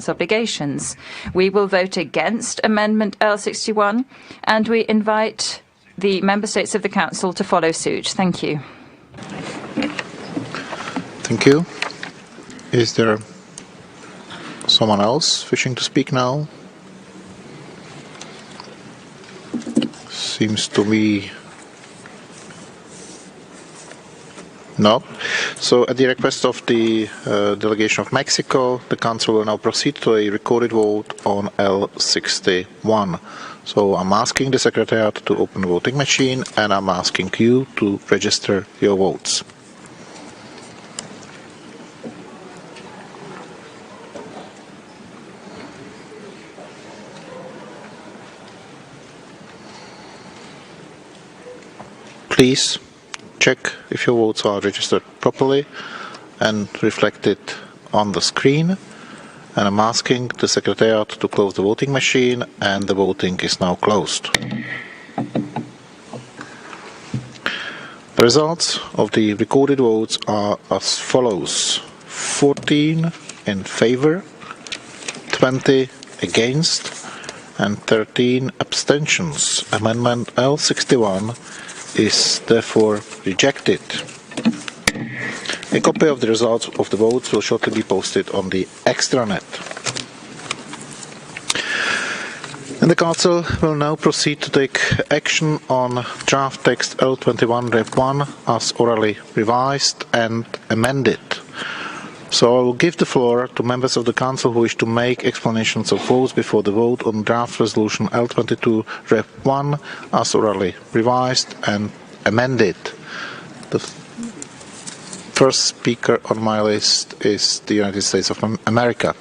its obligations. We will vote against Amendment L61, and we invite the Member States of the Council to follow suit. Thank you. Thank you. Is there someone else wishing to speak now? Seems to be no. So at the request of the delegation of Mexico, the Council will now proceed to a recorded vote on L61. So I'm asking the Secretariat to open the voting machine, and I'm asking you to register your votes. Please check if your votes are registered properly and reflected on the screen. And I'm asking the Secretariat to close the voting machine, and the voting is now closed. The results of the recorded votes are as follows: 14 in favor, 20 against, and 13 abstentions. Amendment L61 is therefore rejected. A copy of the results of the votes will shortly be posted on the extranet. And the Council will now proceed to take action on draft text L21 Rep 1 as orally revised and amended. So I will give the floor to members of the Council who wish to make explanations of votes before the vote on draft resolution L22 Rep 1 as orally revised and amended. The first speaker on my list is the United States of America.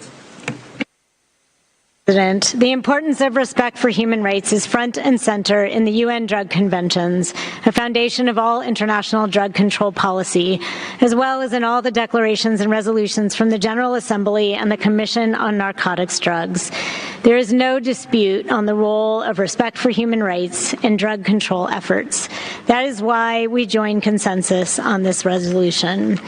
The importance of respect for human rights is front and center in the UN Drug Conventions, a foundation of all international drug control policy, as well as in all the declarations and resolutions from the General Assembly and the Commission on Narcotics Drugs. There is no dispute on the role of respect for human rights in drug control efforts. That is why we join consensus on this resolution.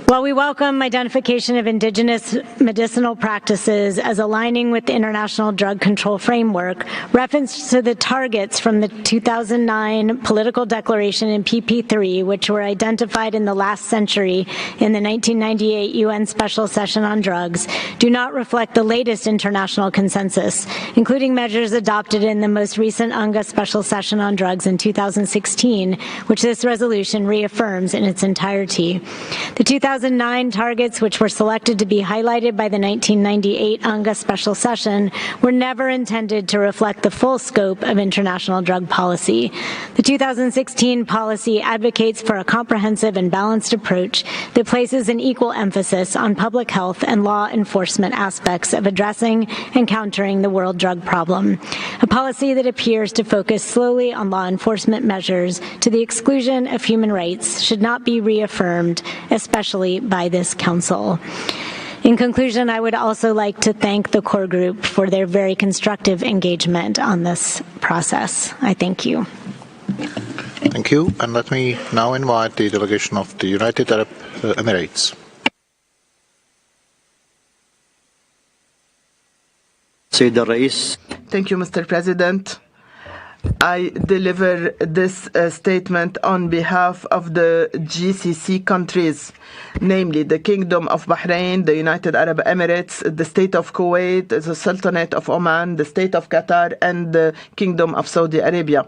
While we welcome identification of indigenous medicinal practices as aligning with the International Drug Control Framework, reference to the targets from the 2009 Political Declaration in PP3, which were identified in the last century in the 1998 UN Special Session on Drugs, do not reflect the latest international consensus, including measures adopted in the most recent UNGA Special Session on Drugs in 2016, which this resolution reaffirms in its entirety. The 2009 targets, which were selected to be highlighted by the 1998 UNGA Special Session, were never intended to reflect the full scope of international drug policy. The 2016 policy advocates for a comprehensive and balanced approach that places an equal emphasis on public health and law enforcement aspects of addressing and countering the world drug problem, a policy that appears to focus solely on law enforcement measures to the exclusion of human rights should not be reaffirmed, especially by this Council. In conclusion, I would also like to thank the core group for their very constructive engagement on this process. I thank you. Thank you. And let me now invite the delegation of the United Arab Emirates. Thank you, Mr. President. I deliver this statement on behalf of the GCC countries, namely the Kingdom of Bahrain, the United Arab Emirates, the State of Kuwait, the Sultanate of Oman, the State of Qatar, and the Kingdom of Saudi Arabia.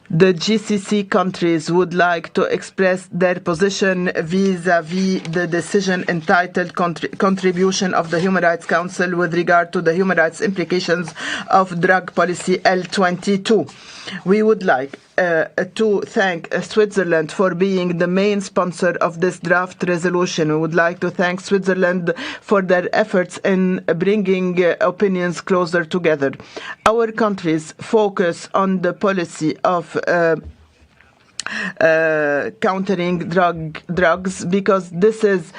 The GCC countries would like to express their position vis-à-vis the decision entitled Contribution of the Human Rights Council with regard to the human rights implications of drug policy L22. We would like to thank Switzerland for being the main sponsor of this draft resolution. We would like to thank Switzerland for their efforts in bringing opinions closer together. Our countries focus on the policy of countering drugs because this is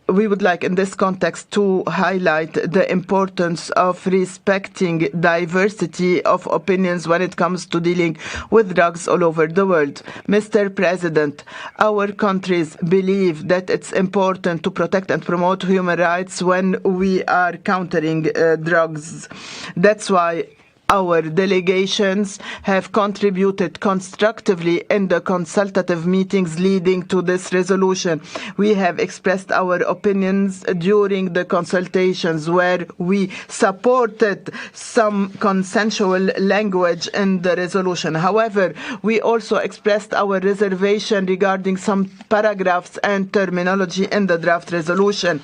we would like in this context to highlight the importance of respecting diversity of opinions when it comes to dealing with drugs all over the world. Mr. President, our countries believe that it's important to protect and promote human rights when we are countering drugs. That's why our delegations have contributed constructively in the consultative meetings leading to this resolution. We have expressed our opinions during the consultations where we supported some consensual language in the resolution. However, we also expressed our reservation regarding some paragraphs and terminology in the draft resolution,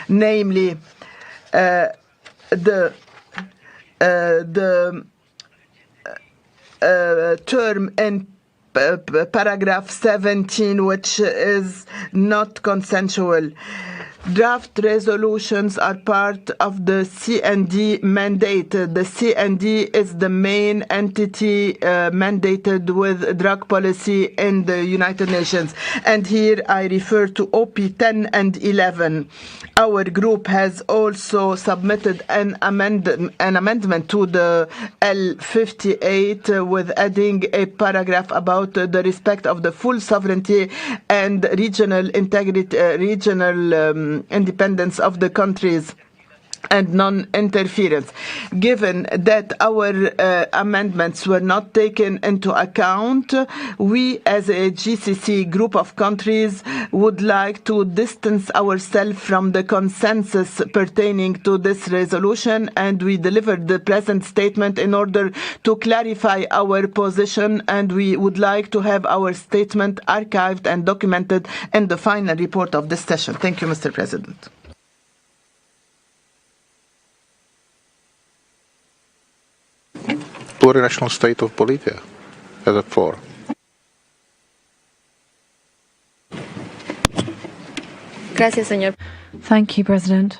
namely the term in paragraph 17, which is not consensual. Draft resolutions are part of the CND mandate. The CND is the main entity mandated with drug policy in the United Nations. And here I refer to OP 10 and 11. Our group has also submitted an amendment to the L58 with adding a paragraph about the respect of the full sovereignty and regional integrity, independence of the countries and non-interference. Given that our amendments were not taken into account, we as a GCC group of countries would like to distance ourselves from the consensus pertaining to this resolution, and we delivered the present statement in order to clarify our position, and we would like to have our statement archived and documented in the final report of this session. Thank you, Mr. President. Plurinational state of Bolivia as a floor. Gracias, señor. Thank you, President.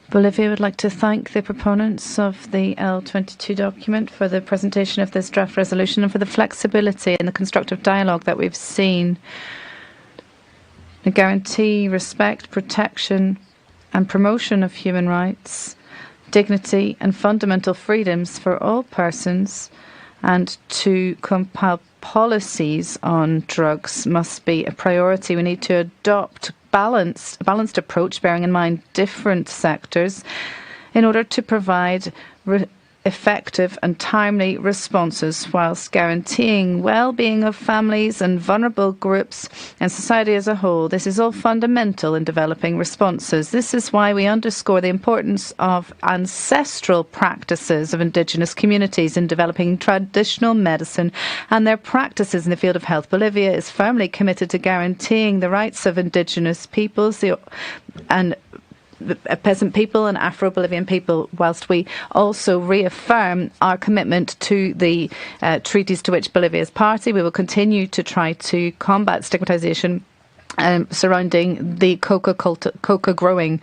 Bolivia would like to thank the proponents of the L22 document for the presentation of this draft resolution and for the flexibility and the constructive dialogue that we've seen to guarantee respect, protection, and promotion of human rights, dignity and fundamental freedoms for all persons, and to compile policies on drugs must be a priority. We need to adopt a balanced approach, bearing in mind different sectors, in order to provide effective and timely responses whilst guaranteeing well-being of families and vulnerable groups and society as a whole. This is all fundamental in developing responses. This is why we underscore the importance of ancestral practices of indigenous communities in developing traditional medicine and their practices in the field of health. Bolivia is firmly committed to guaranteeing the rights of indigenous peoples and peasant people and Afro-Bolivian people, whilst we also reaffirm our commitment to the treaties to which Bolivia is party. We will continue to try to combat stigmatization surrounding the coca growing.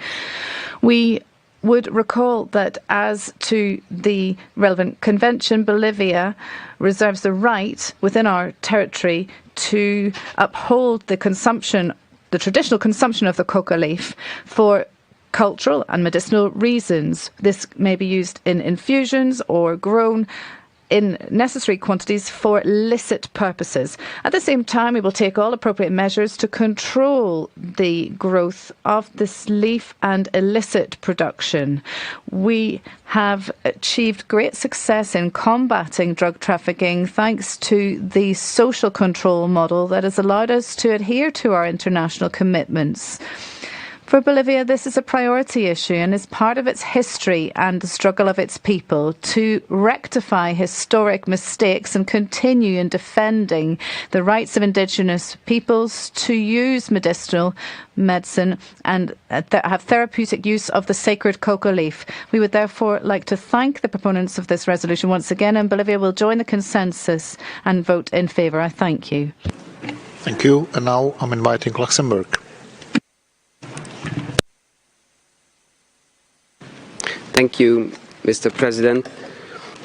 We would recall that as to the relevant convention, Bolivia reserves the right within our territory to uphold the traditional consumption of the coca leaf for cultural and medicinal reasons. This may be used in infusions or grown in necessary quantities for licit purposes. At the same time, we will take all appropriate measures to control the growth of this leaf and illicit production. We have achieved great success in combating drug trafficking thanks to the social control model that has allowed us to adhere to our international commitments. For Bolivia, this is a priority issue and is part of its history and the struggle of its people to rectify historic mistakes and continue in defending the rights of indigenous peoples to use medicinal medicine and have therapeutic use of the sacred coca leaf. We would therefore like to thank the proponents of this resolution once again, and Bolivia will join the consensus and vote in favour. I thank you. Thank you. And now I'm inviting Luxembourg. Thank you, Mr. President.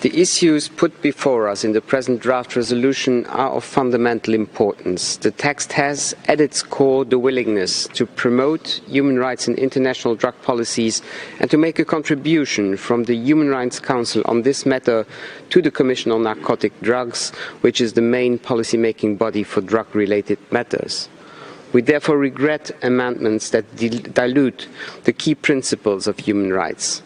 The issues put before us in the present draft resolution are of fundamental importance. The text has at its core the willingness to promote human rights in international drug policies and to make a contribution from the Human Rights Council on this matter to the Commission on Narcotic Drugs, which is the main policy-making body for drug-related matters. We therefore regret amendments that dilute the key principles of human rights.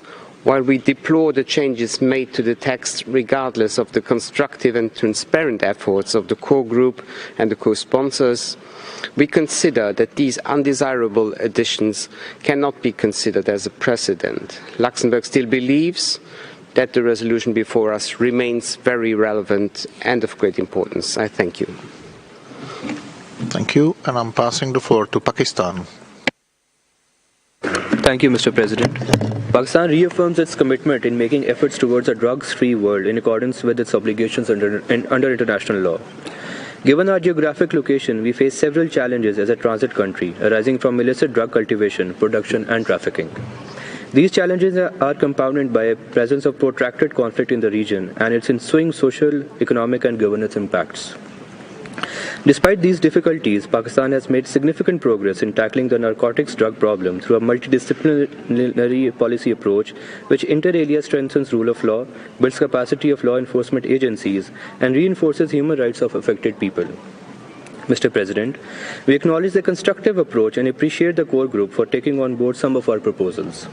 While we deplore the changes made to the text regardless of the constructive and transparent efforts of the core group and the co-sponsors, we consider that these undesirable additions cannot be considered as a precedent. Luxembourg still believes that the resolution before us remains very relevant and of great importance. I thank you. Thank you, and I'm passing the floor to Pakistan. Thank you, Mr. President. Pakistan reaffirms its commitment in making efforts towards a drugs-free world in accordance with its obligations under international law. Given our geographic location, we face several challenges as a transit country arising from illicit drug cultivation, production, and trafficking. These challenges are compounded by a presence of protracted conflict in the region and its ensuing social, economic, and governance impacts. Despite these difficulties, Pakistan has made significant progress in tackling the narcotics drug problem through a multidisciplinary policy approach which inter alia strengthens rule of law, builds capacity of law enforcement agencies, and reinforces human rights of affected people. Mr. President, we acknowledge the constructive approach and appreciate the core group for taking on board some of our proposals.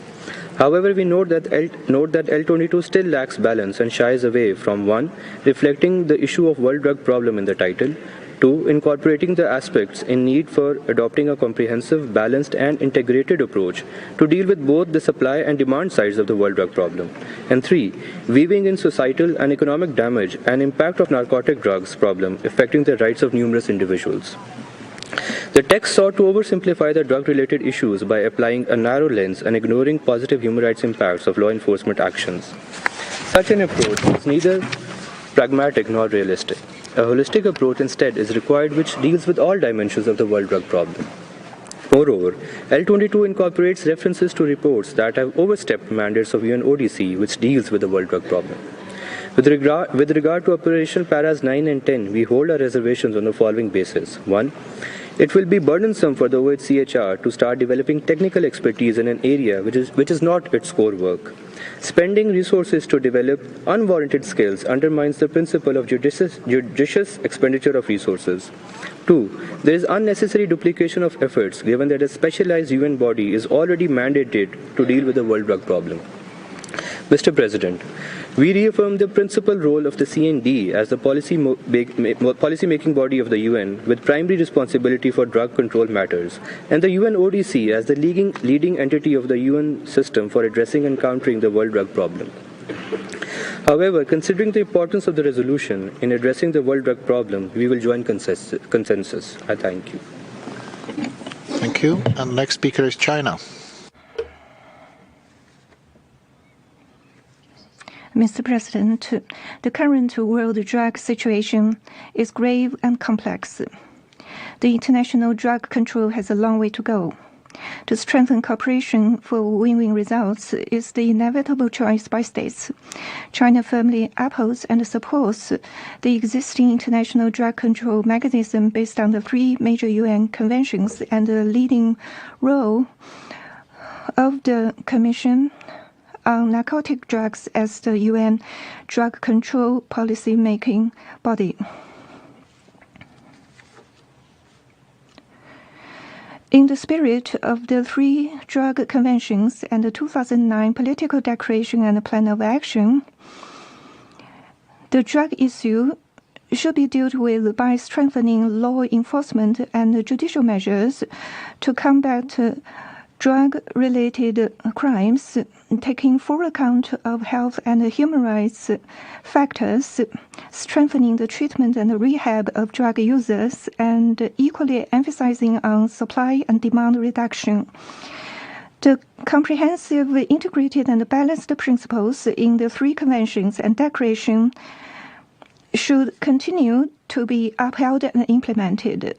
However, we note that L22 still lacks balance and shies away from 1. Reflecting the issue of world drug problem in the title, 2. Incorporating the aspects in need for adopting a comprehensive, balanced and integrated approach to deal with both the supply and demand sides of the world drug problem, and 3. Weaving in societal and economic damage and impact of narcotic drugs problem affecting the rights of numerous individuals. The text sought to oversimplify the drug-related issues by applying a narrow lens and ignoring positive human rights impacts of law enforcement actions. Such an approach is neither pragmatic nor realistic. A holistic approach instead is required which deals with all dimensions of the world drug problem. Moreover, L22 incorporates references to reports that have overstepped mandates of UNODC which deals with the world drug problem. With regard to operational paras 9 and 10, we hold our reservations on the following basis. 1. It will be burdensome for the OHCHR to start developing technical expertise in an area which is not its core work. Spending resources to develop unwarranted skills undermines the principle of judicious expenditure of resources. 2. There is unnecessary duplication of efforts given that a specialized UN body is already mandated to deal with the world drug problem. Mr. President, we reaffirm the principal role of the CND as the policy-making body of the UN with primary responsibility for drug control matters, and the UNODC as the leading entity of the UN system for addressing and countering the world drug problem. However, considering the importance of the resolution in addressing the world drug problem, we will join consensus. I thank you. Thank you. And next speaker is China. Mr. President, the current world drug situation is grave and complex. The international drug control has a long way to go. To strengthen cooperation for win-win results is the inevitable choice by states. China firmly upholds and supports the existing international drug control mechanism based on the 3 major UN conventions and the leading role of the Commission on narcotic drugs as the UN drug control policy-making body. In the spirit of the 3 drug conventions and the 2009 political declaration and plan of action, the drug issue should be dealt with by strengthening law enforcement and judicial measures to combat drug-related crimes, taking full account of health and human rights factors, strengthening the treatment and rehab of drug users, and equally emphasizing on supply and demand reduction. The comprehensive, integrated, and balanced principles in the 3 conventions and declaration should continue to be upheld and implemented.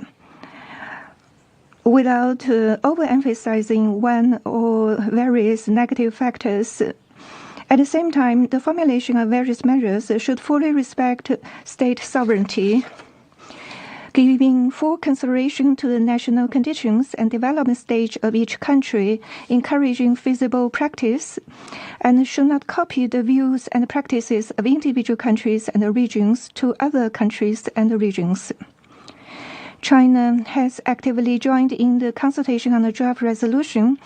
Without overemphasizing one or various negative factors At the same time, the formulation of various measures should fully respect state sovereignty, giving full consideration to the national conditions and development stage of each country, encouraging feasible practice, and should not copy the views and practices of individual countries and regions to other countries and regions. China has actively joined in the consultation on the draft resolution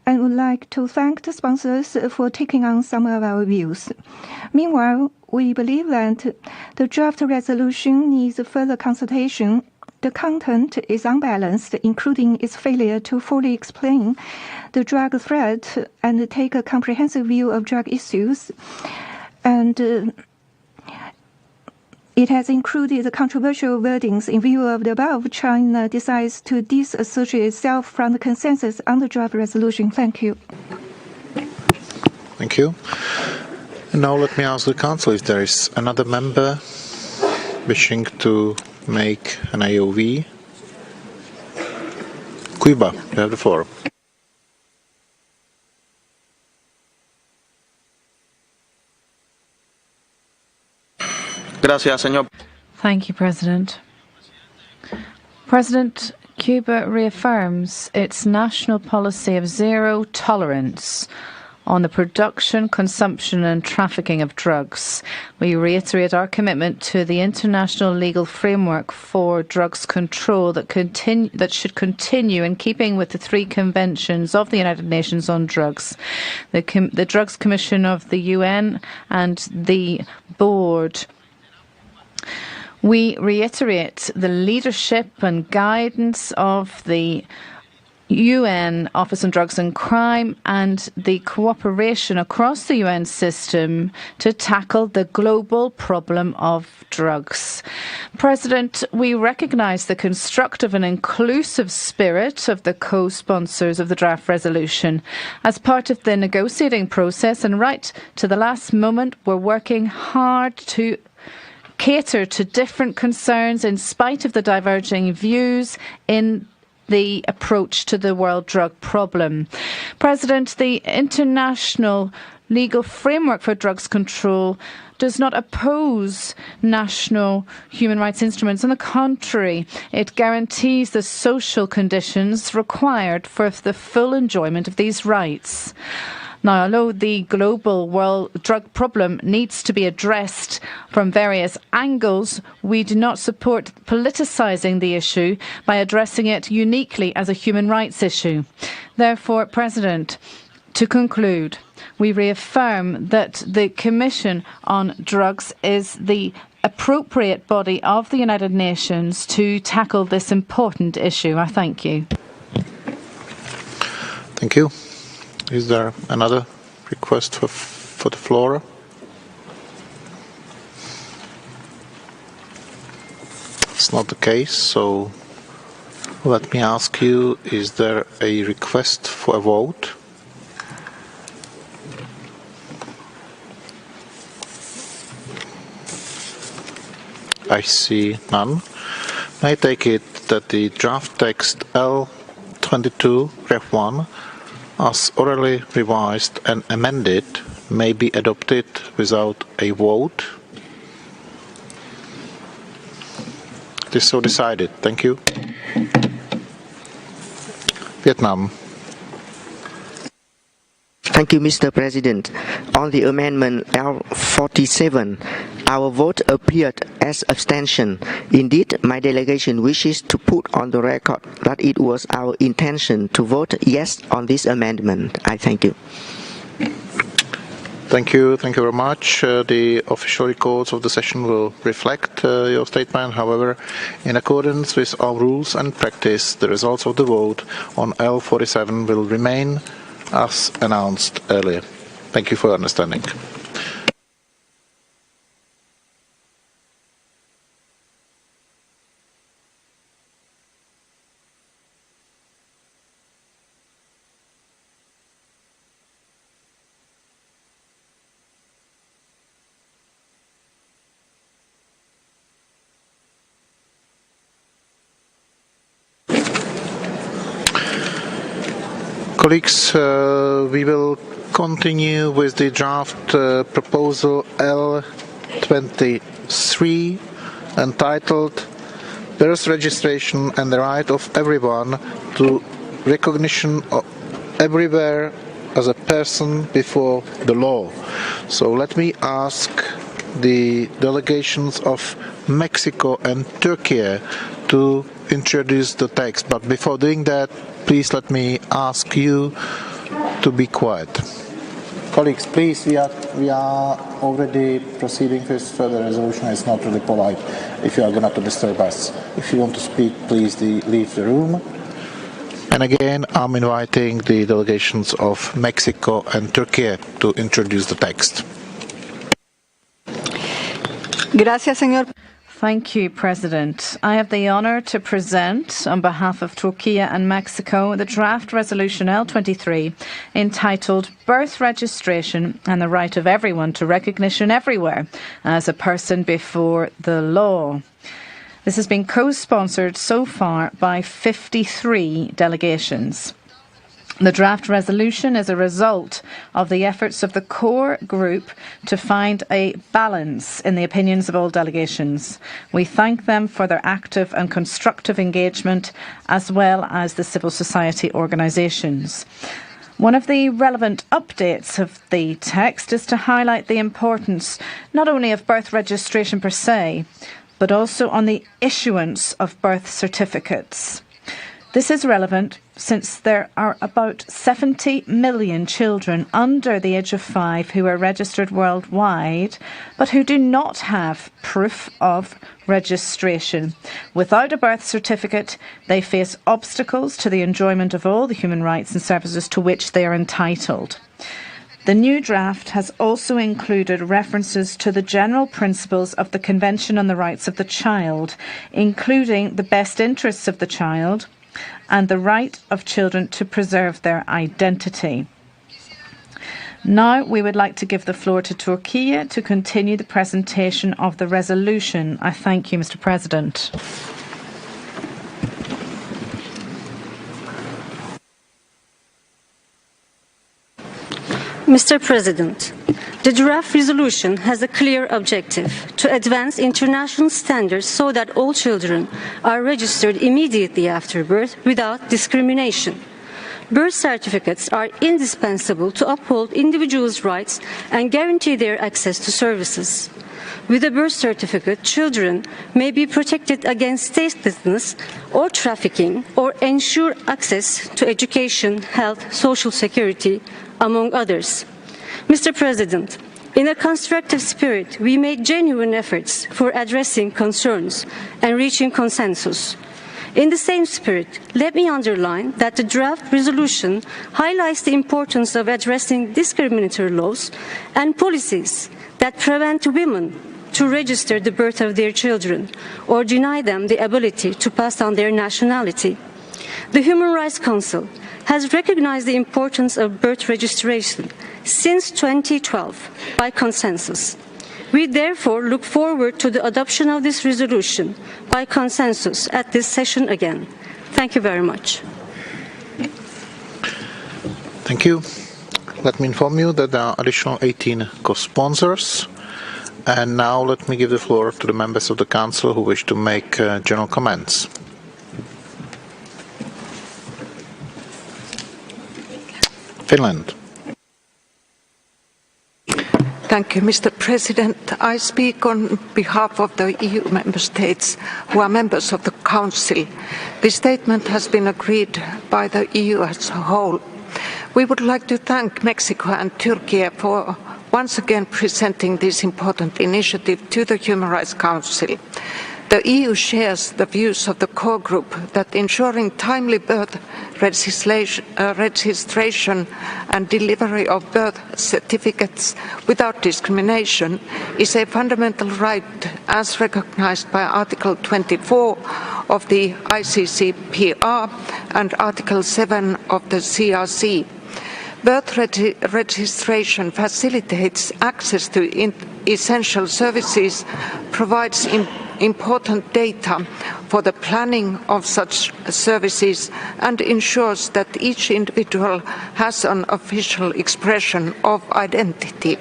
and would like to thank the sponsors for taking on some of our views. Meanwhile, we believe that the draft resolution needs further consultation. The content is unbalanced, including its failure to fully explain the drug threat and take a comprehensive view of drug issues. And it has included the controversial wordings. In view of the above, China decides to disassociate itself from the consensus on the draft resolution. Thank you. Thank you. And now let me ask the Council if there is another member wishing to make an AOV. Cuba, you have the floor. Gracias, señor. Thank you, President. President, Cuba reaffirms its national policy of zero tolerance on the production, consumption and trafficking of drugs. We reiterate our commitment to the international legal framework for drugs control that should continue in keeping with the 3 conventions of the United Nations on drugs, the Drugs Commission of the UN and the Board. We reiterate the leadership and guidance of the UN Office on Drugs and Crime and the cooperation across the UN system to tackle the global problem of drugs. President, we recognise the constructive and inclusive spirit of the co-sponsors of the draft resolution. As part of the negotiating process and right to the last moment, we're working hard to cater to different concerns in spite of the diverging views in the approach to the world drug problem. President, the international legal framework for drugs control does not oppose national human rights instruments. On the contrary, it guarantees the social conditions required for the full enjoyment of these rights. Now, although the global world drug problem needs to be addressed from various angles, we do not support politicising the issue by addressing it uniquely as a human rights issue. Therefore, President, to conclude, we reaffirm that the Commission on Drugs is the appropriate body of the United Nations to tackle this important issue. I thank you. Thank you. Is there another request for the floor? It's not the case, so let me ask you, is there a request for a vote? I see none. I take it that the draft text L22 Ref 1 as orally revised and amended may be adopted without a vote. It is so decided. Thank you. Vietnam. Thank you, Mr. President. On the amendment L47, our vote appeared as abstention. Indeed, my delegation wishes to put on the record that it was our intention to vote yes on this amendment. I thank you. Thank you. Thank you very much. The official records of the session will reflect your statement. However, in accordance with our rules and practice, the results of the vote on L47 will remain as announced earlier. Thank you for your understanding. Colleagues, we will continue with the draft proposal L23 entitled Birth Registration and the Right of Everyone to Recognition Everywhere as a Person Before the Law. So let me ask the delegations of Mexico and Turkey to introduce the text. But before doing that, please let me ask you to be quiet. Colleagues, please, we are already proceeding with further resolution. It's not really polite if you are going to disturb us. If you want to speak, please leave the room. And again, I'm inviting the delegations of Mexico and Turkey to introduce the text. Gracias, señor. Thank you, President. I have the honour to present, on behalf of Turkey and Mexico, the draft resolution L23 entitled Birth Registration and the Right of Everyone to Recognition Everywhere as a Person Before the Law. This has been co-sponsored so far by 53 delegations. The draft resolution is a result of the efforts of the core group to find a balance in the opinions of all delegations. We thank them for their active and constructive engagement, as well as the civil society organisations. One of the relevant updates of the text is to highlight the importance not only of birth registration per se, but also on the issuance of birth certificates. This is relevant since there are about 70 million children under the age of 5 who are registered worldwide, but who do not have proof of registration. Without a birth certificate, they face obstacles to the enjoyment of all the human rights and services to which they are entitled. The new draft has also included references to the general principles of the Convention on the Rights of the Child, including the best interests of the child and the right of children to preserve their identity. Now we would like to give the floor to Turkey to continue the presentation of the resolution. I thank you, Mr. President. Mr. President, the draft resolution has a clear objective to advance international standards so that all children are registered immediately after birth without discrimination. Birth certificates are indispensable to uphold individuals' rights and guarantee their access to services. With a birth certificate, children may be protected against statelessness or trafficking, or ensure access to education, health, social security, among others. Mr. President, in a constructive spirit, we made genuine efforts for addressing concerns and reaching consensus. In the same spirit, let me underline that the draft resolution highlights the importance of addressing discriminatory laws and policies that prevent women to register the birth of their children or deny them the ability to pass on their nationality. The Human Rights Council has recognized the importance of birth registration since 2012 by consensus. We therefore look forward to the adoption of this resolution by consensus at this session again. Thank you very much. Thank you. Let me inform you that there are additional 18 co-sponsors. And now let me give the floor to the members of the Council who wish to make general comments. Finland. Thank you, Mr. President. I speak on behalf of the EU member states who are members of the Council. This statement has been agreed by the EU as a whole. We would like to thank Mexico and Turkey for once again presenting this important initiative to the Human Rights Council. The EU shares the views of the core group that ensuring timely birth registration and delivery of birth certificates without discrimination is a fundamental right as recognized by Article 24 of the ICCPR and Article 7 of the CRC. Birth registration facilitates access to essential services, provides important data for the planning of such services and ensures that each individual has an official expression of identity.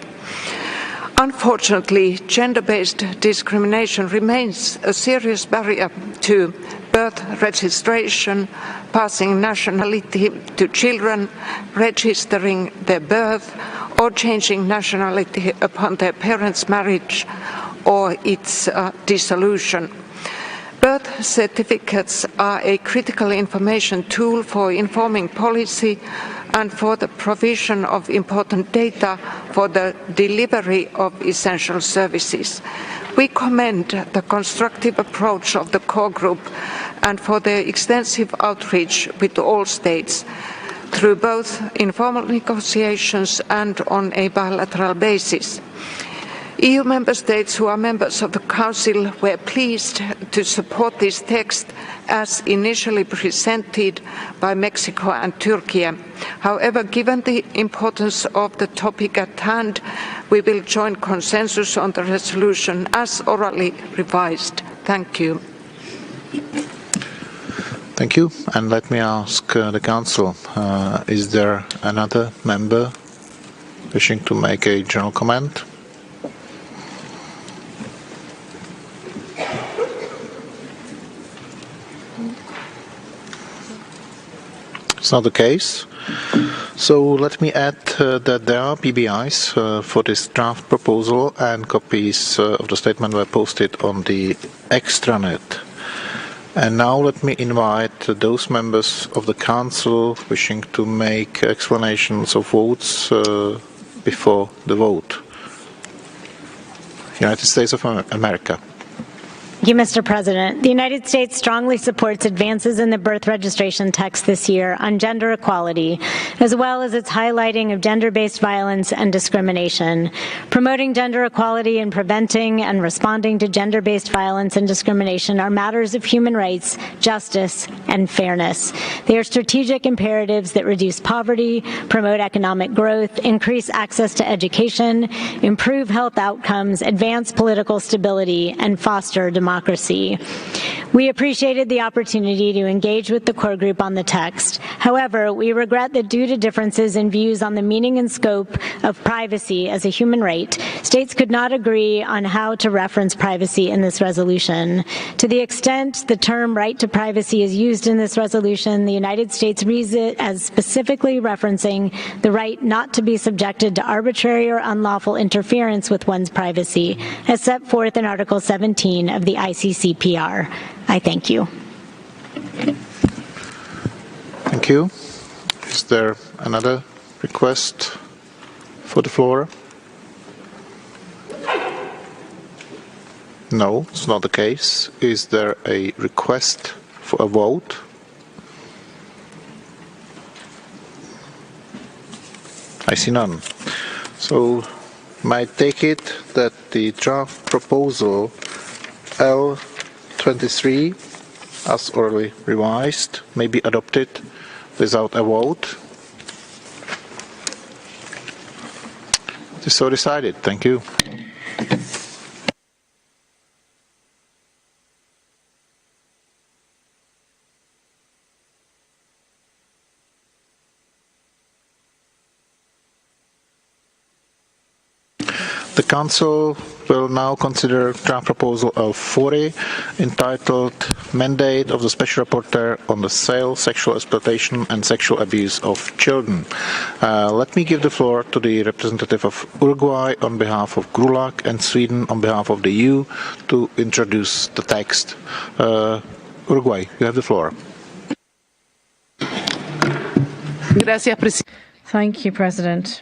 Unfortunately, gender-based discrimination remains a serious barrier to birth registration, passing nationality to children, registering their birth, or changing nationality upon their parents' marriage or its dissolution. Birth certificates are a critical information tool for informing policy and for the provision of important data for the delivery of essential services. We commend the constructive approach of the core group and for their extensive outreach with all states through both informal negotiations and on a bilateral basis. EU member states who are members of the Council were pleased to support this text as initially presented by Mexico and Turkey. However, given the importance of the topic at hand, we will join consensus on the resolution as orally revised. Thank you. Thank you. And let me ask the Council, is there another member wishing to make a general comment? It's not the case. So let me add that there are PBIs for this draft proposal, and copies of the statement were posted on the extranet. And now let me invite those members of the Council wishing to make explanations of votes before the vote. United States of America. Thank you, Mr. President. The United States strongly supports advances in the birth registration text this year on gender equality, as well as its highlighting of gender-based violence and discrimination. Promoting gender equality and preventing and responding to gender-based violence and discrimination are matters of human rights, justice, and fairness. They are strategic imperatives that reduce poverty, promote economic growth, increase access to education, improve health outcomes, advance political stability, and foster democracy. We appreciated the opportunity to engage with the core group on the text. However, we regret that due to differences in views on the meaning and scope of privacy as a human right, states could not agree on how to reference privacy in this resolution. To the extent the term right to privacy is used in this resolution, the United States reads it as specifically referencing the right not to be subjected to arbitrary or unlawful interference with one's privacy, as set forth in Article 17 of the ICCPR. I thank you. Thank you. Is there another request for the floor? No, it's not the case. Is there a request for a vote? I see none. So, may I take it that the draft proposal L23, as orally revised, may be adopted without a vote? It is so decided. Thank you. The Council will now consider draft proposal L40 entitled Mandate of the Special Rapporteur on the Sale, Sexual Exploitation and Sexual Abuse of Children. Let me give the floor to the representative of Uruguay on behalf of GRULAC and Sweden on behalf of the EU to introduce the text. Uruguay, you have the floor. Thank you, President.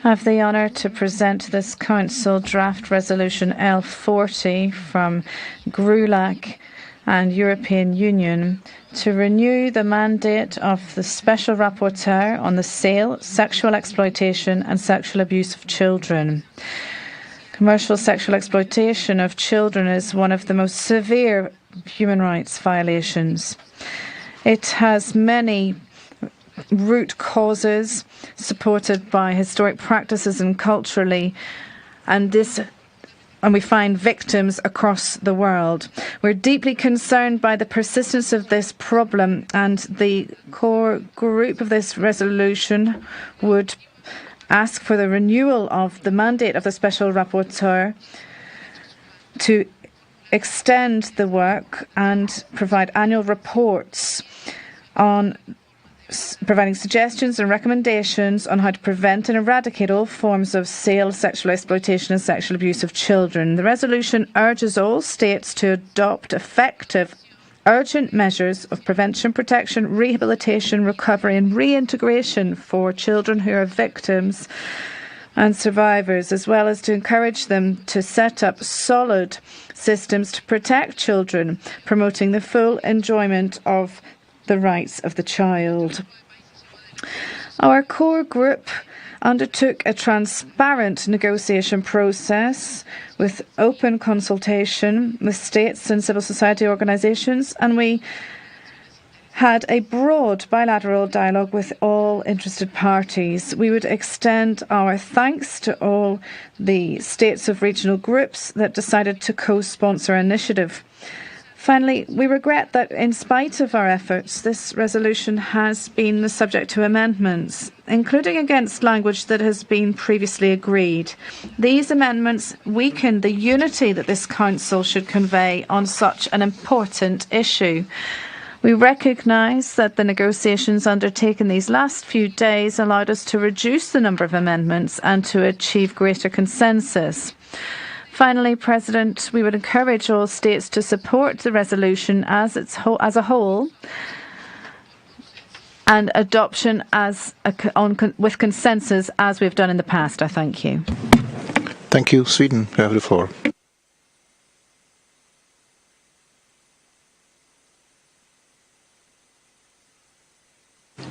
I have the honour to present this Council draft resolution L40 from GRULAC and European Union to renew the mandate of the Special Rapporteur on the sale, sexual exploitation and sexual abuse of children. Commercial sexual exploitation of children is one of the most severe human rights violations. It has many root causes supported by historic practices and culturally, and this and we find victims across the world. We're deeply concerned by the persistence of this problem, and the core group of this resolution would ask for the renewal of the mandate of the Special Rapporteur to extend the work and provide annual reports on providing suggestions and recommendations on how to prevent and eradicate all forms of sale, sexual exploitation and sexual abuse of children. The resolution urges all states to adopt effective, urgent measures of prevention, protection, rehabilitation, recovery and reintegration for children who are victims and survivors, as well as to encourage them to set up solid systems to protect children, promoting the full enjoyment of the rights of the child. Our core group undertook a transparent negotiation process with open consultation with states and civil society organizations, and we had a broad bilateral dialogue with all interested parties. We would extend our thanks to all the states of regional groups that decided to co-sponsor our initiative. Finally, we regret that in spite of our efforts, this resolution has been the subject to amendments, including against language that has been previously agreed. These amendments weaken the unity that this Council should convey on such an important issue. We recognise that the negotiations undertaken these last few days allowed us to reduce the number of amendments and to achieve greater consensus. Finally, President, we would encourage all states to support the resolution as a whole and adoption with consensus as we've done in the past. I thank you. Thank you. Sweden, you have the floor.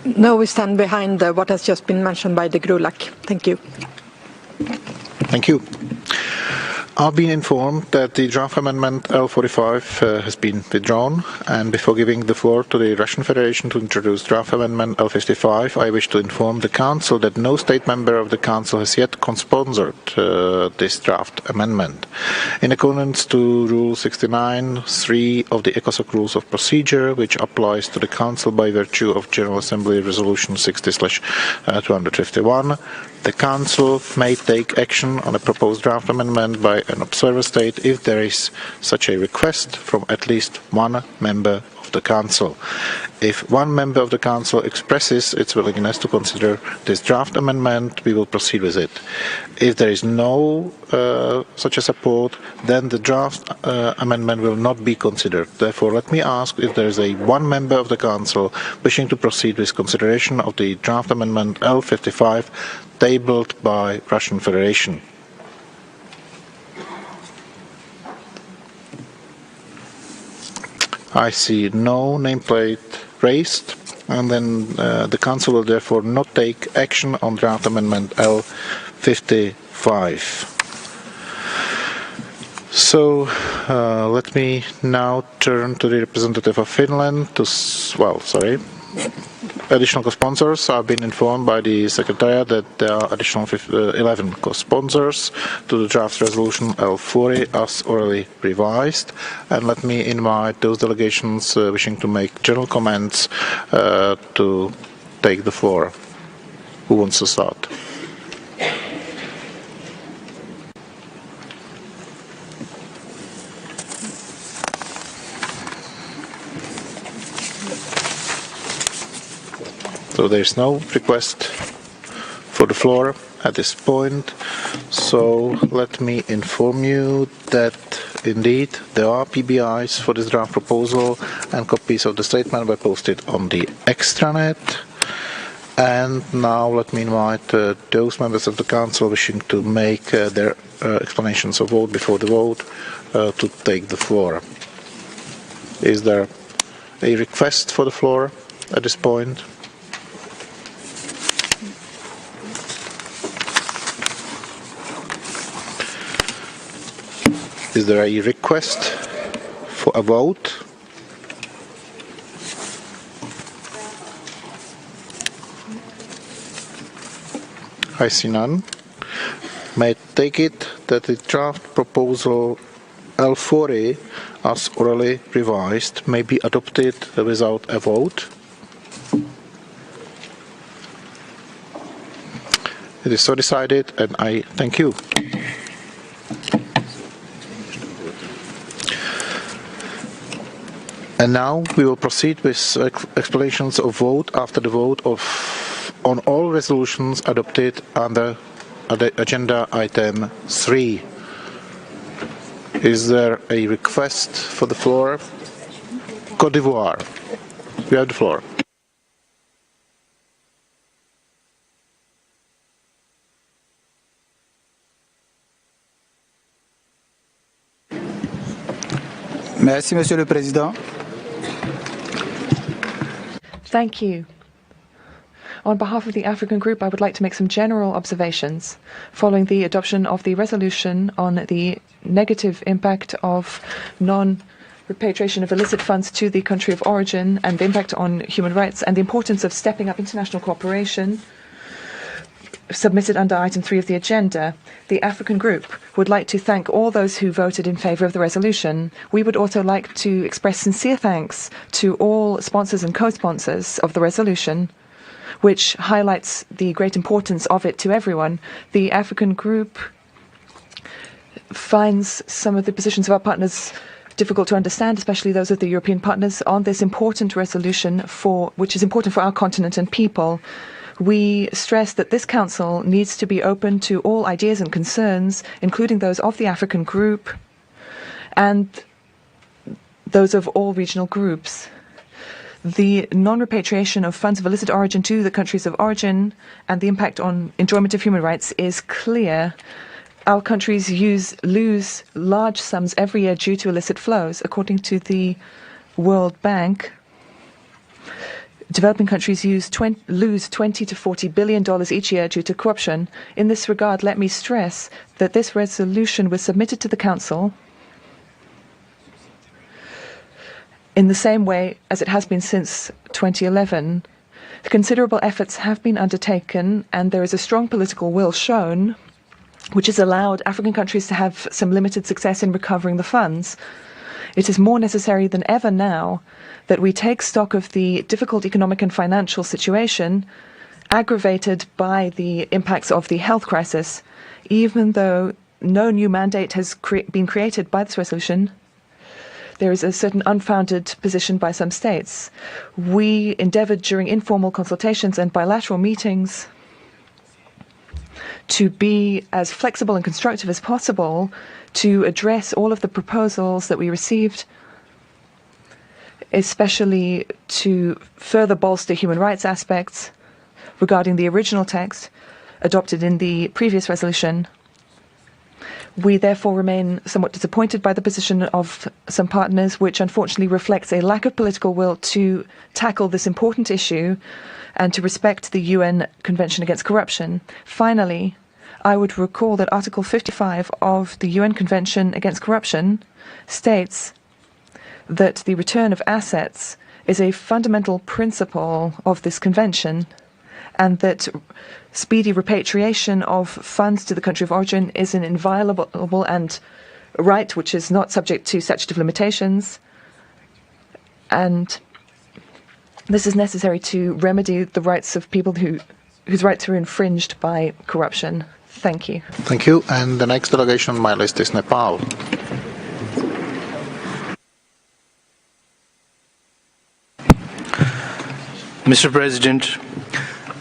No, we stand behind what has just been mentioned by the GRULAC. Thank you. Thank you. I've been informed that the draft amendment L45 has been withdrawn, and before giving the floor to the Russian Federation to introduce draft amendment L55, I wish to inform the Council that no state member of the Council has yet co-sponsored this draft amendment. In accordance to Rule 69(3) of the ECOSOC Rules of Procedure, which applies to the Council by virtue of General Assembly Resolution 60/251, the Council may take action on a proposed draft amendment by an observer state if there is such a request from at least one member of the Council. If one member of the Council expresses its willingness to consider this draft amendment, we will proceed with it. If there is no such a support, then the draft amendment will not be considered. Therefore, let me ask if there is one member of the Council wishing to proceed with consideration of the draft amendment L55 tabled by Russian Federation. I see no nameplate raised, and then the Council will therefore not take action on draft amendment L55. So let me now turn to the representative of Finland additional co-sponsors. I've been informed by the Secretariat that there are additional 11 co-sponsors to the draft resolution L40 as orally revised. And let me invite those delegations wishing to make general comments to take the floor. Who wants to start? So there's no request for the floor at this point. So let me inform you that indeed there are PBIs for this draft proposal, and copies of the statement were posted on the extranet. And now let me invite those members of the Council wishing to make their explanations of vote before the vote to take the floor. Is there a request for the floor at this point? Is there a request for a vote? I see none. May I take it that the draft proposal L40 as orally revised may be adopted without a vote. It is so decided, and I thank you. And now we will proceed with explanations of vote after the vote on all resolutions adopted under agenda item 3. Is there a request for the floor? Côte d'Ivoire. You have the floor. Merci, Monsieur le Président. Thank you. On behalf of the African Group, I would like to make some general observations following the adoption of the resolution on the negative impact of non-repatriation of illicit funds to the country of origin and the impact on human rights and the importance of stepping up international cooperation submitted under item 3 of the agenda. The African Group would like to thank all those who voted in favor of the resolution. We would also like to express sincere thanks to all sponsors and co-sponsors of the resolution, which highlights the great importance of it to everyone. The African Group finds some of the positions of our partners difficult to understand, especially those of the European partners, on this important resolution which is important for our continent and people. We stress that this Council needs to be open to all ideas and concerns, including those of the African Group and those of all regional groups. The non-repatriation of funds of illicit origin to the countries of origin and the impact on enjoyment of human rights is clear. Our countries lose large sums every year due to illicit flows. According to the World Bank, developing countries lose $20 to $40 billion each year due to corruption. In this regard, let me stress that this resolution was submitted to the Council in the same way as it has been since 2011. Considerable efforts have been undertaken, and there is a strong political will shown, which has allowed African countries to have some limited success in recovering the funds. It is more necessary than ever now that we take stock of the difficult economic and financial situation aggravated by the impacts of the health crisis. Even though no new mandate has been created by this resolution, there is a certain unfounded position by some states. We endeavored during informal consultations and bilateral meetings to be as flexible and constructive as possible to address all of the proposals that we received, especially to further bolster human rights aspects regarding the original text adopted in the previous resolution. We therefore remain somewhat disappointed by the position of some partners, which unfortunately reflects a lack of political will to tackle this important issue and to respect the UN Convention Against Corruption. Finally, I would recall that Article 55 of the UN Convention Against Corruption states that the return of assets is a fundamental principle of this convention, and that speedy repatriation of funds to the country of origin is an inviolable and right which is not subject to statute of limitations. And this is necessary to remedy the rights of people whose rights are infringed by corruption. Thank you. Thank you. And the next delegation on my list is Nepal. Mr. President,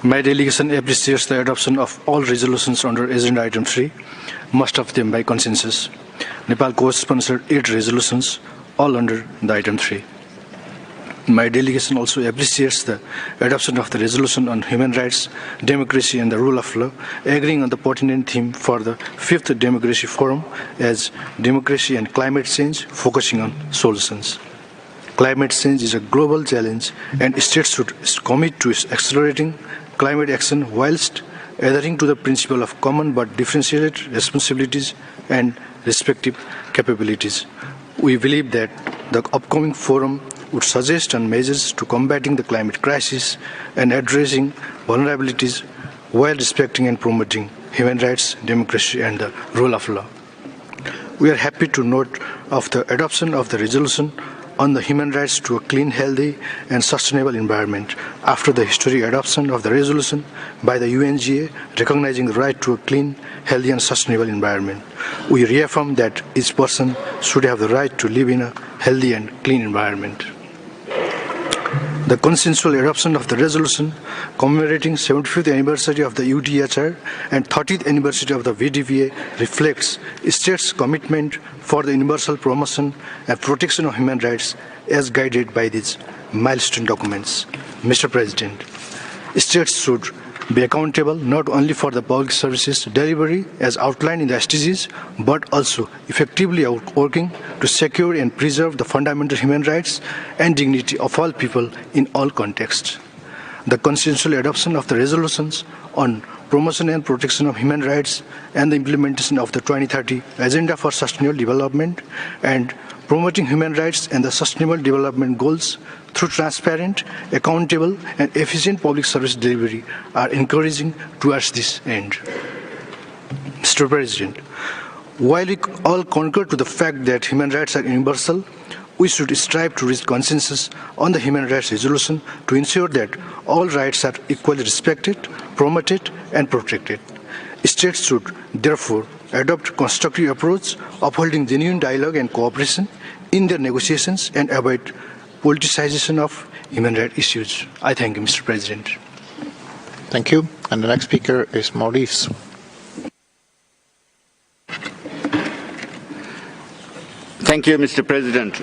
my delegation appreciates the adoption of all resolutions under Agenda Item 3, most of them by consensus. Nepal co-sponsored 8 resolutions, all under the Item 3. My delegation also appreciates the adoption of the resolution on human rights, democracy and the rule of law, agreeing on the pertinent theme for the 5th Democracy Forum as democracy and climate change, focusing on solutions. Climate change is a global challenge, and states should commit to accelerating climate action whilst adhering to the principle of common but differentiated responsibilities and respective capabilities. We believe that the upcoming forum would suggest on measures to combating the climate crisis and addressing vulnerabilities while respecting and promoting human rights, democracy and the rule of law. we are happy to note of the adoption of the resolution on the human rights to a clean, healthy, and sustainable environment after the historic adoption of the resolution by the UNGA recognizing the right to a clean, healthy, and sustainable environment. We reaffirm that each person should have the right to live in a healthy and clean environment. The consensual adoption of the resolution commemorating 75th anniversary of the UNHCR and 30th anniversary of the VDVA reflects states' commitment for the universal promotion and protection of human rights as guided by these milestone documents. Mr. President, states should be accountable not only for the public services delivery as outlined in the SDGs, but also effectively working to secure and preserve the fundamental human rights and dignity of all people in all contexts. The consensual adoption of the resolutions on promotion and protection of human rights and the implementation of the 2030 Agenda for Sustainable Development and promoting human rights and the Sustainable Development Goals through transparent, accountable, and efficient public service delivery are encouraging towards this end. Mr. President, while we all concur to the fact that human rights are universal, we should strive to reach consensus on the human rights resolution to ensure that all rights are equally respected, promoted, and protected. States should therefore adopt a constructive approach, upholding genuine dialogue and cooperation in their negotiations and avoid politicization of human rights issues. I thank you, Mr. President. Thank you. And the next speaker is Maurice. Thank you, Mr. President.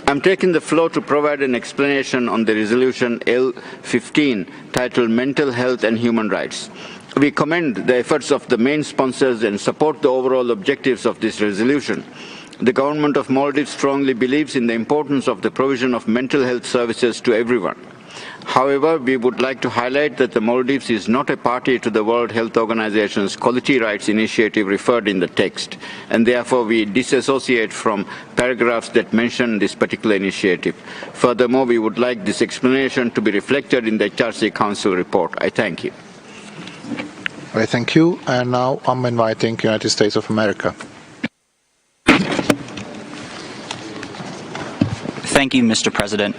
I'm taking the floor to provide an explanation on the resolution L15 titled Mental Health and Human Rights. We commend the efforts of the main sponsors and support the overall objectives of this resolution. The government of Maldives strongly believes in the importance of the provision of mental health services to everyone. However, we would like to highlight that the Maldives is not a party to the World Health Organization's Quality Rights Initiative referred in the text, and therefore we disassociate from paragraphs that mention this particular initiative. Furthermore, we would like this explanation to be reflected in the HRC Council report. I thank you. I thank you. And now I'm inviting United States of America. Thank you, Mr. President.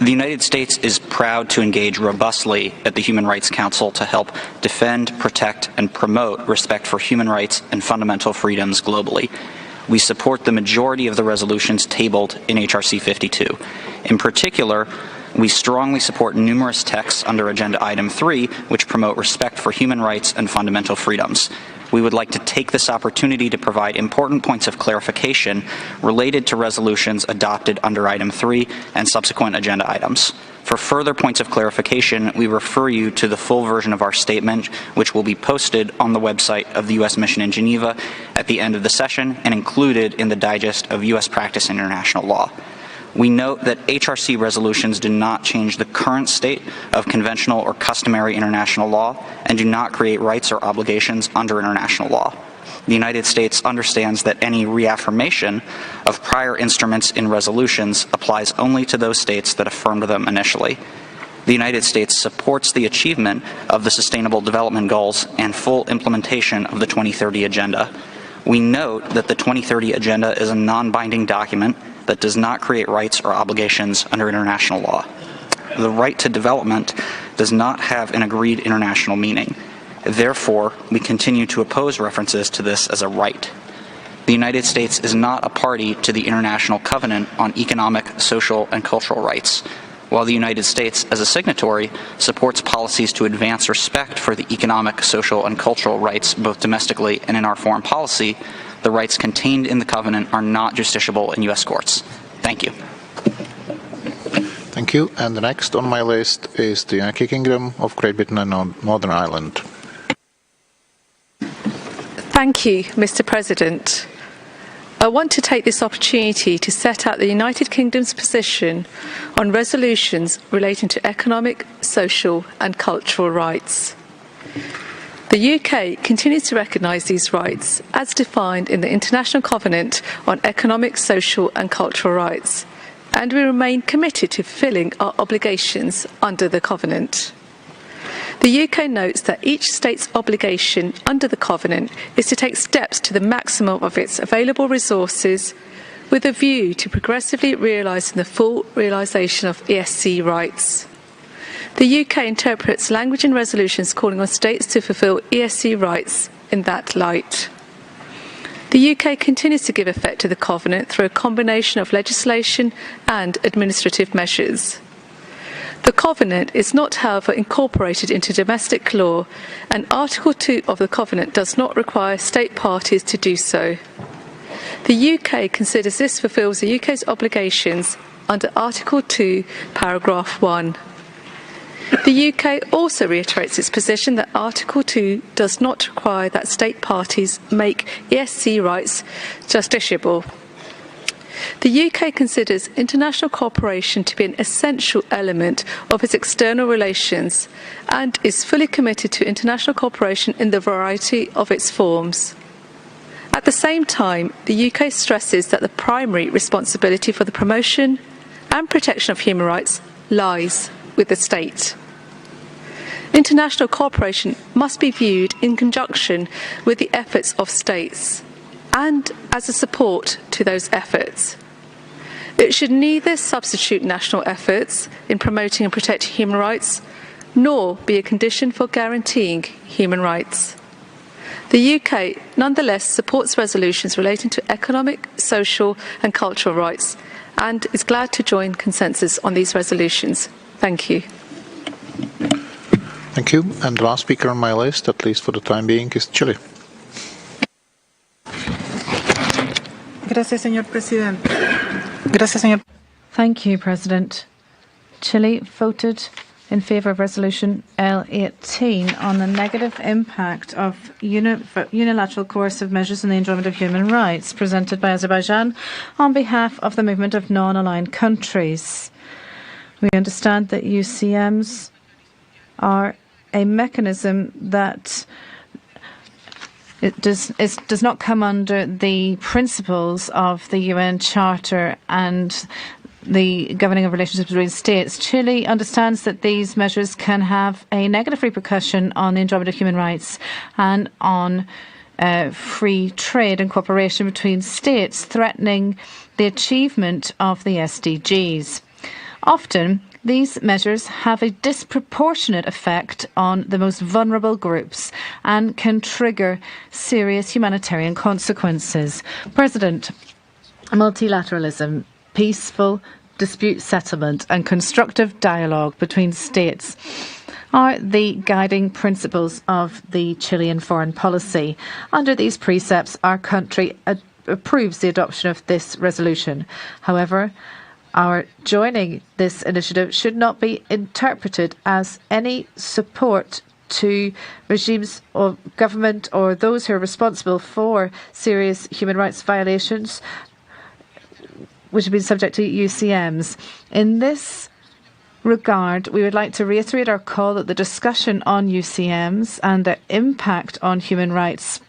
The United States is proud to engage robustly at the Human Rights Council to help defend, protect, and promote respect for human rights and fundamental freedoms globally. We support the majority of the resolutions tabled in HRC 52. In particular, we strongly support numerous texts under Agenda Item 3, which promote respect for human rights and fundamental freedoms. We would like to take this opportunity to provide important points of clarification related to resolutions adopted under Item 3 and subsequent agenda items. For further points of clarification, we refer you to the full version of our statement, which will be posted on the website of the U.S. Mission in Geneva at the end of the session and included in the digest of U.S. Practice in International Law. We note that HRC resolutions do not change the current state of conventional or customary international law and do not create rights or obligations under international law. The United States understands that any reaffirmation of prior instruments in resolutions applies only to those states that affirmed them initially. The United States supports the achievement of the Sustainable Development Goals and full implementation of the 2030 Agenda. We note that the 2030 Agenda is a non-binding document that does not create rights or obligations under international law. The right to development does not have an agreed international meaning. Therefore, we continue to oppose references to this as a right. The United States is not a party to the International Covenant on Economic, Social, and Cultural Rights. While the United States, as a signatory, supports policies to advance respect for the economic, social, and cultural rights both domestically and in our foreign policy, the rights contained in the covenant are not justiciable in U.S. courts. Thank you. Thank you. And the next on my list is the United Kingdom of Great Britain and Northern Ireland. Thank you, Mr. President. I want to take this opportunity to set out the United Kingdom's position on resolutions relating to economic, social and cultural rights. The UK continues to recognise these rights as defined in the International Covenant on Economic, Social and Cultural Rights, and we remain committed to fulfilling our obligations under the Covenant. The UK notes that each state's obligation under the Covenant is to take steps to the maximum of its available resources with a view to progressively realising the full realisation of ESC rights. The UK interprets language in resolutions calling on states to fulfil ESC rights in that light. The UK continues to give effect to the Covenant through a combination of legislation and administrative measures. The Covenant is not, however, incorporated into domestic law, and Article 2 of the Covenant does not require state parties to do so. The UK considers this fulfills the UK's obligations under Article 2, paragraph 1. The UK also reiterates its position that Article 2 does not require that state parties make ESC rights justiciable. The UK considers international cooperation to be an essential element of its external relations and is fully committed to international cooperation in the variety of its forms. At the same time, the UK stresses that the primary responsibility for the promotion and protection of human rights lies with the state. International cooperation must be viewed in conjunction with the efforts of states and as a support to those efforts. It should neither substitute national efforts in promoting and protecting human rights, nor be a condition for guaranteeing human rights. The UK nonetheless supports resolutions relating to economic, social and cultural rights and is glad to join consensus on these resolutions. Thank you. Thank you. And the last speaker on my list, at least for the time being, is Chile. Gracias, señor presidente. Gracias, señor. Thank you, President. Chile voted in favour of Resolution L18 on the negative impact of unilateral coercive measures in the enjoyment of human rights presented by Azerbaijan on behalf of the movement of non-aligned countries. We understand that UCMs are a mechanism that it does not come under the principles of the UN Charter and the governing of relationships between states. Chile understands that these measures can have a negative repercussion on the enjoyment of human rights and on free trade and cooperation between states, threatening the achievement of the SDGs. Often, these measures have a disproportionate effect on the most vulnerable groups and can trigger serious humanitarian consequences. President, multilateralism, peaceful dispute settlement and constructive dialogue between states are the guiding principles of the Chilean foreign policy. Under these precepts, our country approves the adoption of this resolution. However, our joining this initiative should not be interpreted as any support to regimes of government or those who are responsible for serious human rights violations which have been subject to UCMs. In this regard, we would like to reiterate our call that the discussion on UCMs and their impact on human rights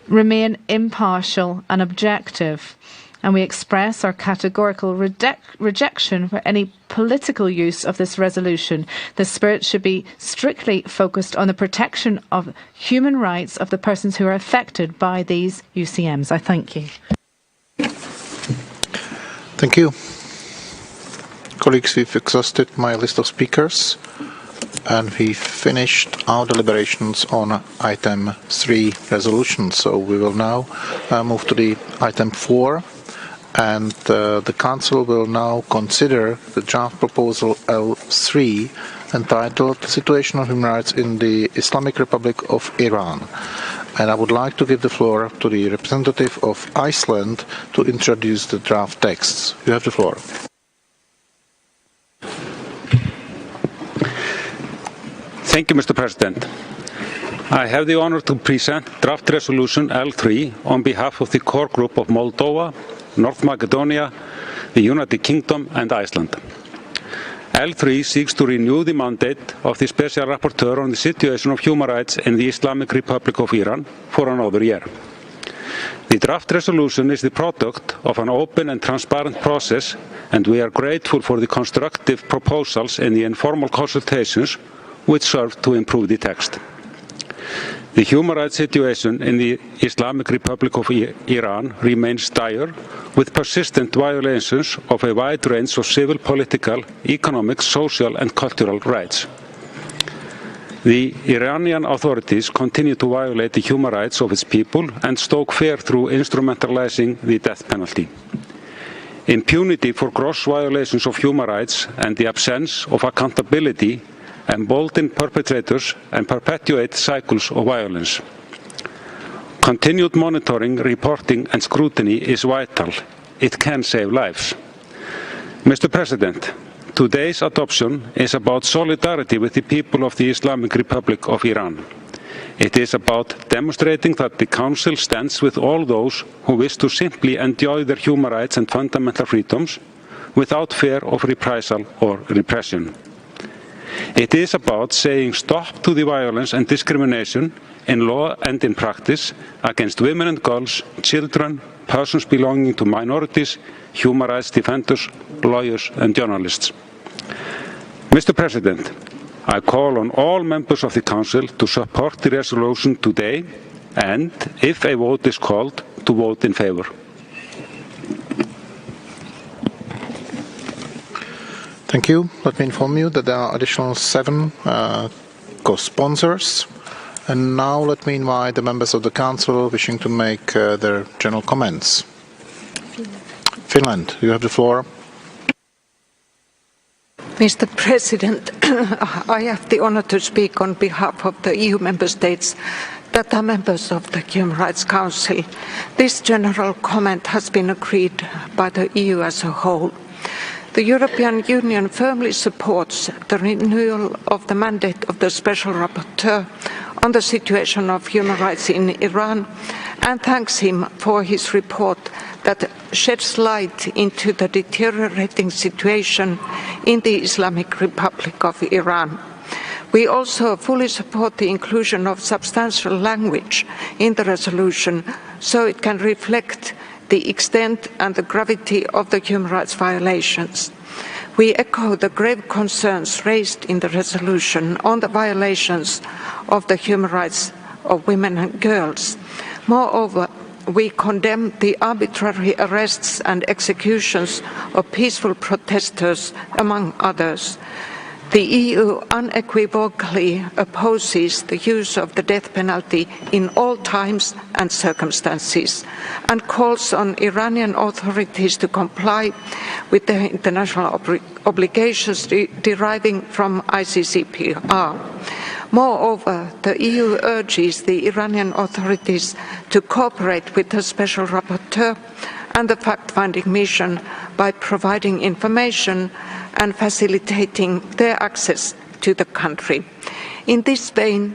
remain impartial and objective. And we express our categorical rejection for any political use of this resolution. The spirit should be strictly focused on the protection of human rights of the persons who are affected by these UCMs. I thank you. Thank you. Colleagues, we've exhausted my list of speakers and we've finished our deliberations on item 3 resolution. So we will now move to the item 4. And the Council will now consider the draft proposal L3 entitled Situation of Human Rights in the Islamic Republic of Iran. And I would like to give the floor to the representative of Iceland to introduce the draft texts. You have the floor. Thank you, Mr. President. I have the honor to present draft resolution L3 on behalf of the core group of Moldova, North Macedonia, the United Kingdom and Iceland. L3 seeks to renew the mandate of the Special Rapporteur on the situation of human rights in the Islamic Republic of Iran for another year. The draft resolution is the product of an open and transparent process, and we are grateful for the constructive proposals in the informal consultations which serve to improve the text. The human rights situation in the Islamic Republic of Iran remains dire, with persistent violations of a wide range of civil, political, economic, social and cultural rights. The Iranian authorities continue to violate the human rights of its people and stoke fear through instrumentalizing the death penalty. Impunity for gross violations of human rights and the absence of accountability embolden perpetrators and perpetuate cycles of violence. Continued monitoring, reporting and scrutiny is vital. It can save lives. Mr. President, today's adoption is about solidarity with the people of the Islamic Republic of Iran. It is about demonstrating that the Council stands with all those who wish to simply enjoy their human rights and fundamental freedoms without fear of reprisal or repression. It is about saying stop to the violence and discrimination in law and in practice against women and girls, children, persons belonging to minorities, human rights defenders, lawyers and journalists. Mr. President, I call on all members of the Council to support the resolution today and, if a vote is called, to vote in favour. Thank you. Let me inform you that there are additional 7 co-sponsors. And now let me invite the members of the Council wishing to make their general comments. Finland, you have the floor. Mr. President, I have the honor to speak on behalf of the EU member states that are members of the Human Rights Council. This general comment has been agreed by the EU as a whole. The European Union firmly supports the renewal of the mandate of the Special Rapporteur on the situation of human rights in Iran and thanks him for his report that sheds light into the deteriorating situation in the Islamic Republic of Iran. We also fully support the inclusion of substantial language in the resolution so it can reflect the extent and the gravity of the human rights violations. We echo the grave concerns raised in the resolution on the violations of the human rights of women and girls. Moreover, we condemn the arbitrary arrests and executions of peaceful protesters, among others. The EU unequivocally opposes the use of the death penalty in all times and circumstances and calls on Iranian authorities to comply with their international obligations deriving from ICCPR. Moreover, the EU urges the Iranian authorities to cooperate with the Special Rapporteur and the fact-finding mission by providing information and facilitating their access to the country. In this vein,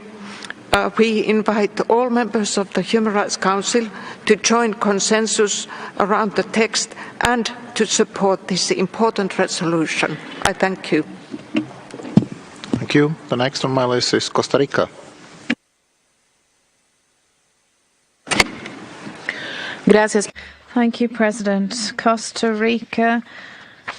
we invite all members of the Human Rights Council to join consensus around the text and to support this important resolution. I thank you. Thank you. The next on my list is Costa Rica. Gracias. Thank you, President. Costa Rica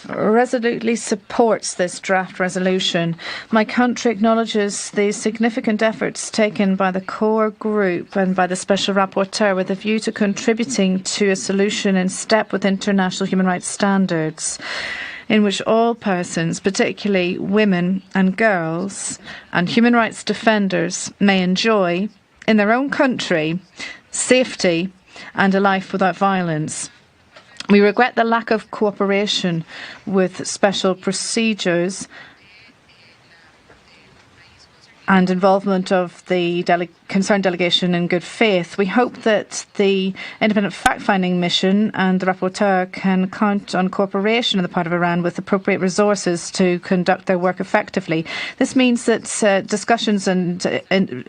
resolutely supports this draft resolution. My country acknowledges the significant efforts taken by the core group and by the Special Rapporteur with a view to contributing to a solution in step with international human rights standards, in which all persons, particularly women and girls, and human rights defenders may enjoy, in their own country, safety and a life without violence. We regret the lack of cooperation with special procedures and involvement of the concerned delegation in good faith. We hope that the independent fact-finding mission and the rapporteur can count on cooperation on the part of Iran with appropriate resources to conduct their work effectively. This means that discussions and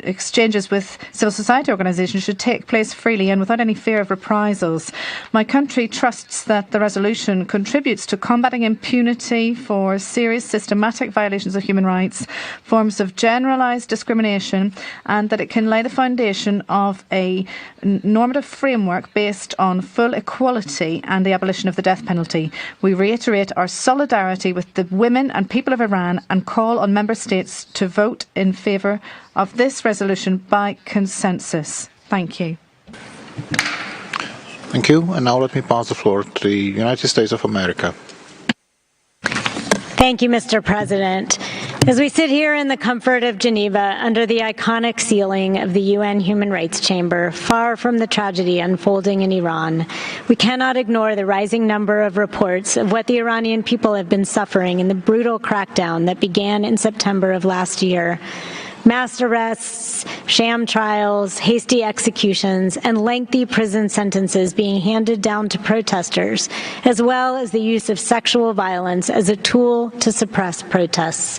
exchanges with civil society organisations should take place freely and without any fear of reprisals. My country trusts that the resolution contributes to combating impunity for serious systematic violations of human rights, forms of general criminalise discrimination and that it can lay the foundation of a normative framework based on full equality and the abolition of the death penalty. We reiterate our solidarity with the women and people of Iran and call on member states to vote in favour of this resolution by consensus. Thank you. Thank you. And now let me pass the floor to the United States of America. Thank you, Mr. President. As we sit here in the comfort of Geneva under the iconic ceiling of the UN Human Rights Chamber, far from the tragedy unfolding in Iran, we cannot ignore the rising number of reports of what the Iranian people have been suffering in the brutal crackdown that began in September of last year. Mass arrests, sham trials, hasty executions, and lengthy prison sentences being handed down to protesters, as well as the use of sexual violence as a tool to suppress protests.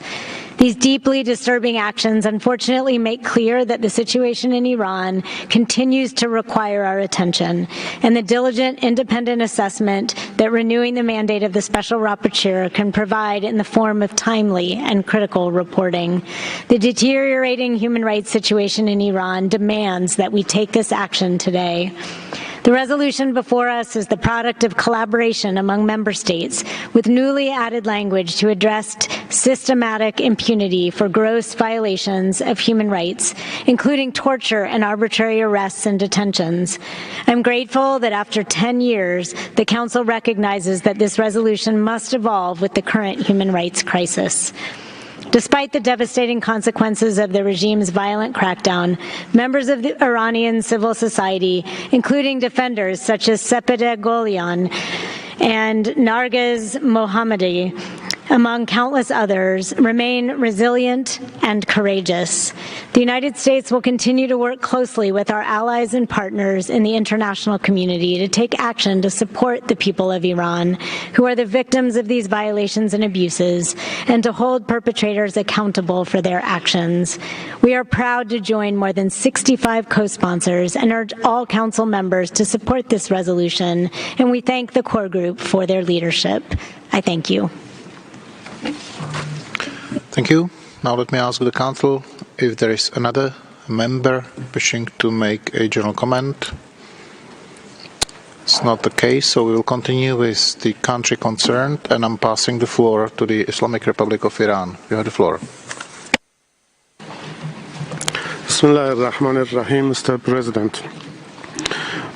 These deeply disturbing actions unfortunately make clear that the situation in Iran continues to require our attention, and the diligent, independent assessment that renewing the mandate of the Special Rapporteur can provide in the form of timely and critical reporting. The deteriorating human rights situation in Iran demands that we take this action today. The resolution before us is the product of collaboration among member states with newly added language to address systematic impunity for gross violations of human rights, including torture and arbitrary arrests and detentions. I'm grateful that after 10 years, the Council recognizes that this resolution must evolve with the current human rights crisis. Despite the devastating consequences of the regime's violent crackdown, members of the Iranian civil society, including defenders such as Sepideh Golian and Nargiz Mohammadi, among countless others, remain resilient and courageous. The United States will continue to work closely with our allies and partners in the international community to take action to support the people of Iran, who are the victims of these violations and abuses, and to hold perpetrators accountable for their actions. We are proud to join more than 65 co-sponsors and urge all Council members to support this resolution, and we thank the core group for their leadership. I thank you. Thank you. Now let me ask the Council if there is another member wishing to make a general comment. It's not the case, so we will continue with the country concerned, and I'm passing the floor to the Islamic Republic of Iran. You have the floor. Bismillah ar-Rahman ar-Rahim, Mr. President.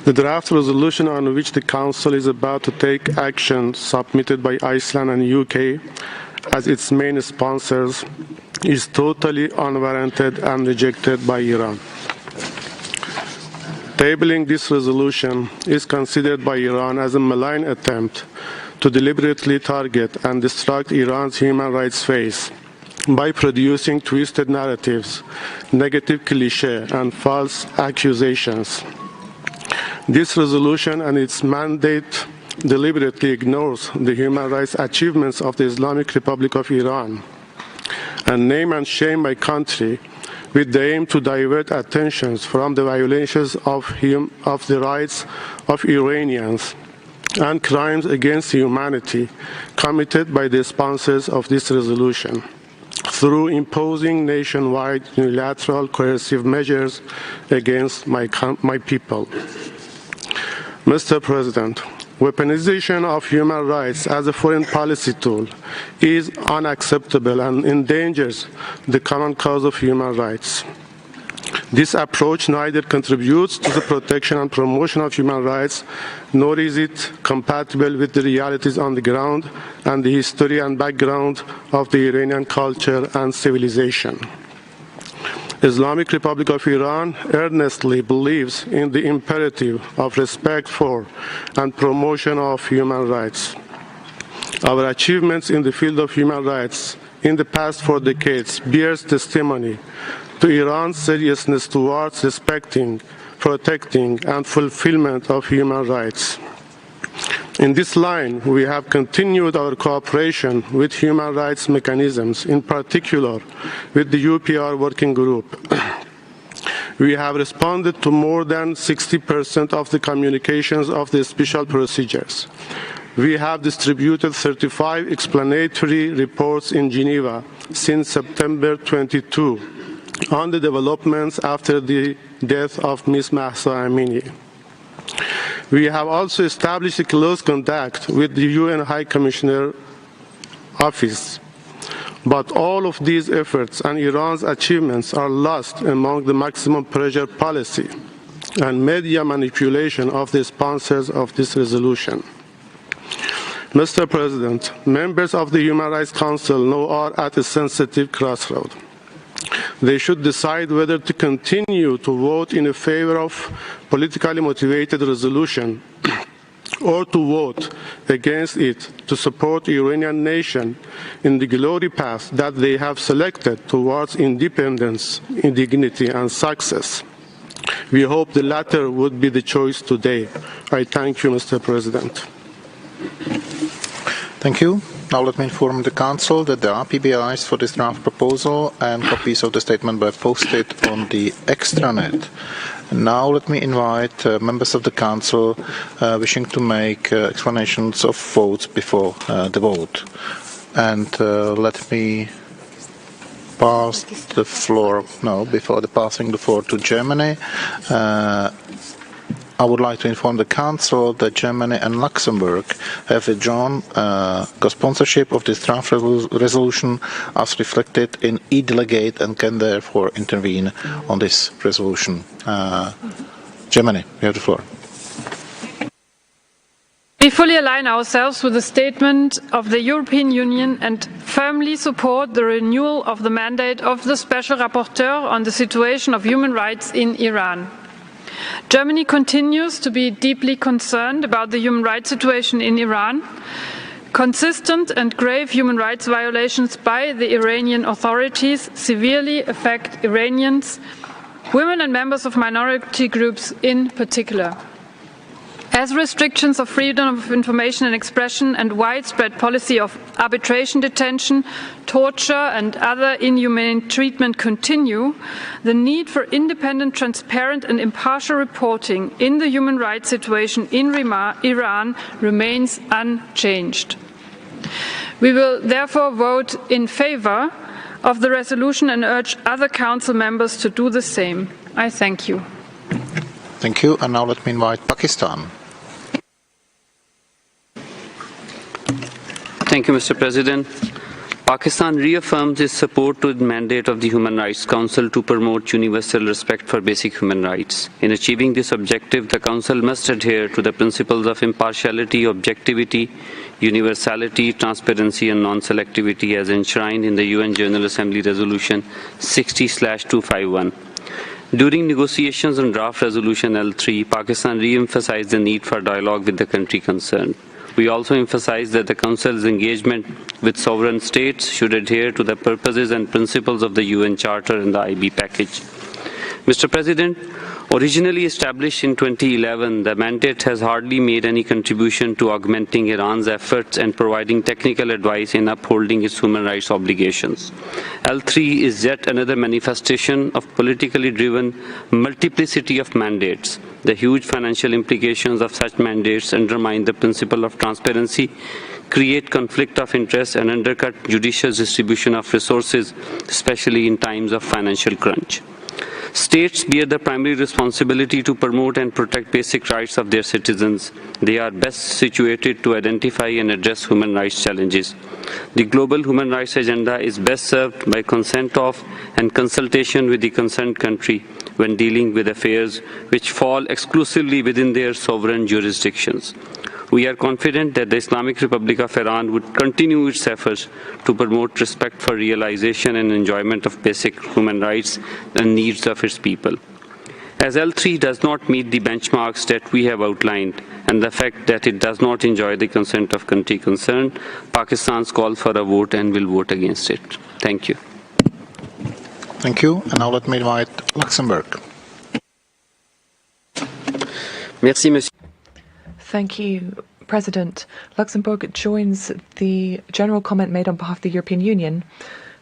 The draft resolution on which the Council is about to take action, submitted by Iceland and UK as its main sponsors, is totally unwarranted and rejected by Iran. Tabling this resolution is considered by Iran as a malign attempt to deliberately target and destruct Iran's human rights face by producing twisted narratives, negative clichés, and false accusations. This resolution and its mandate deliberately ignores the human rights achievements of the Islamic Republic of Iran and name and shame my country with the aim to divert attentions from the violations of the rights of Iranians and crimes against humanity committed by the sponsors of this resolution through imposing nationwide unilateral coercive measures against my people. Mr. President, weaponization of human rights as a foreign policy tool is unacceptable and endangers the common cause of human rights. This approach neither contributes to the protection and promotion of human rights, nor is it compatible with the realities on the ground and the history and background of the Iranian culture and civilization. Islamic Republic of Iran earnestly believes in the imperative of respect for and promotion of human rights. Our achievements in the field of human rights in the past 4 decades bears testimony to Iran's seriousness towards respecting, protecting, and fulfillment of human rights. In this line, we have continued our cooperation with human rights mechanisms, in particular with the UPR Working Group. We have responded to more than 60% of the communications of the special procedures. We have distributed 35 explanatory reports in Geneva since September 22, on the developments after the death of Ms. Mahsa Amini. We have also established a close contact with the UN High Commissioner Office. But all of these efforts and Iran's achievements are lost among the maximum pressure policy and media manipulation of the sponsors of this resolution. Mr. President, members of the Human Rights Council now are at a sensitive crossroad. They should decide whether to continue to vote in favor of politically motivated resolution or to vote against it to support the Iranian nation in the glory path that they have selected towards independence, dignity, and success. We hope the latter would be the choice today. I thank you, Mr. President. Thank you. Now let me inform the Council that there are PBIs for this draft proposal and copies of the statement were posted on the extranet. Now let me invite members of the Council wishing to make explanations of votes before the vote. And let me pass the floor, before passing the floor to Germany. I would like to inform the Council that Germany and Luxembourg have withdrawn co-sponsorship of this draft resolution as reflected in e-delegate and can therefore intervene on this resolution. Germany, you have the floor. We fully align ourselves with the statement of the European Union and firmly support the renewal of the mandate of the Special Rapporteur on the situation of human rights in Iran. Germany continues to be deeply concerned about the human rights situation in Iran. Consistent and grave human rights violations by the Iranian authorities severely affect Iranians, women and members of minority groups in particular. As restrictions of freedom of information and expression and widespread policy of arbitration detention, torture and other inhumane treatment continue, the need for independent, transparent and impartial reporting in the human rights situation in Iran remains unchanged. We will therefore vote in favor of the resolution and urge other Council members to do the same. I thank you. Thank you. And now let me invite Pakistan. Thank you, Mr. President. Pakistan reaffirms its support to the mandate of the Human Rights Council to promote universal respect for basic human rights. In achieving this objective, the Council must adhere to the principles of impartiality, objectivity, universality, transparency, and non-selectivity as enshrined in the UN General Assembly Resolution 60/251. During negotiations on draft resolution L3, Pakistan re-emphasized the need for dialogue with the country concerned. We also emphasize that the Council's engagement with sovereign states should adhere to the purposes and principles of the UN Charter and the IB package. Mr. President, originally established in 2011, the mandate has hardly made any contribution to augmenting Iran's efforts and providing technical advice in upholding its human rights obligations. L3 is yet another manifestation of politically driven multiplicity of mandates. The huge financial implications of such mandates undermine the principle of transparency, create conflict of interest, and undercut judicious distribution of resources, especially in times of financial crunch. States bear the primary responsibility to promote and protect basic rights of their citizens. They are best situated to identify and address human rights challenges. The global human rights agenda is best served by consent of and consultation with the concerned country when dealing with affairs which fall exclusively within their sovereign jurisdictions. We are confident that the Islamic Republic of Iran would continue its efforts to promote respect for realization and enjoyment of basic human rights and needs of its people. As L3 does not meet the benchmarks that we have outlined, and the fact that it does not enjoy the consent of country concerned, Pakistan's call for a vote and will vote against it. Thank you. Thank you. And now let me invite Luxembourg. Merci, Monsieur. Thank you, President. Luxembourg joins the general comment made on behalf of the European Union.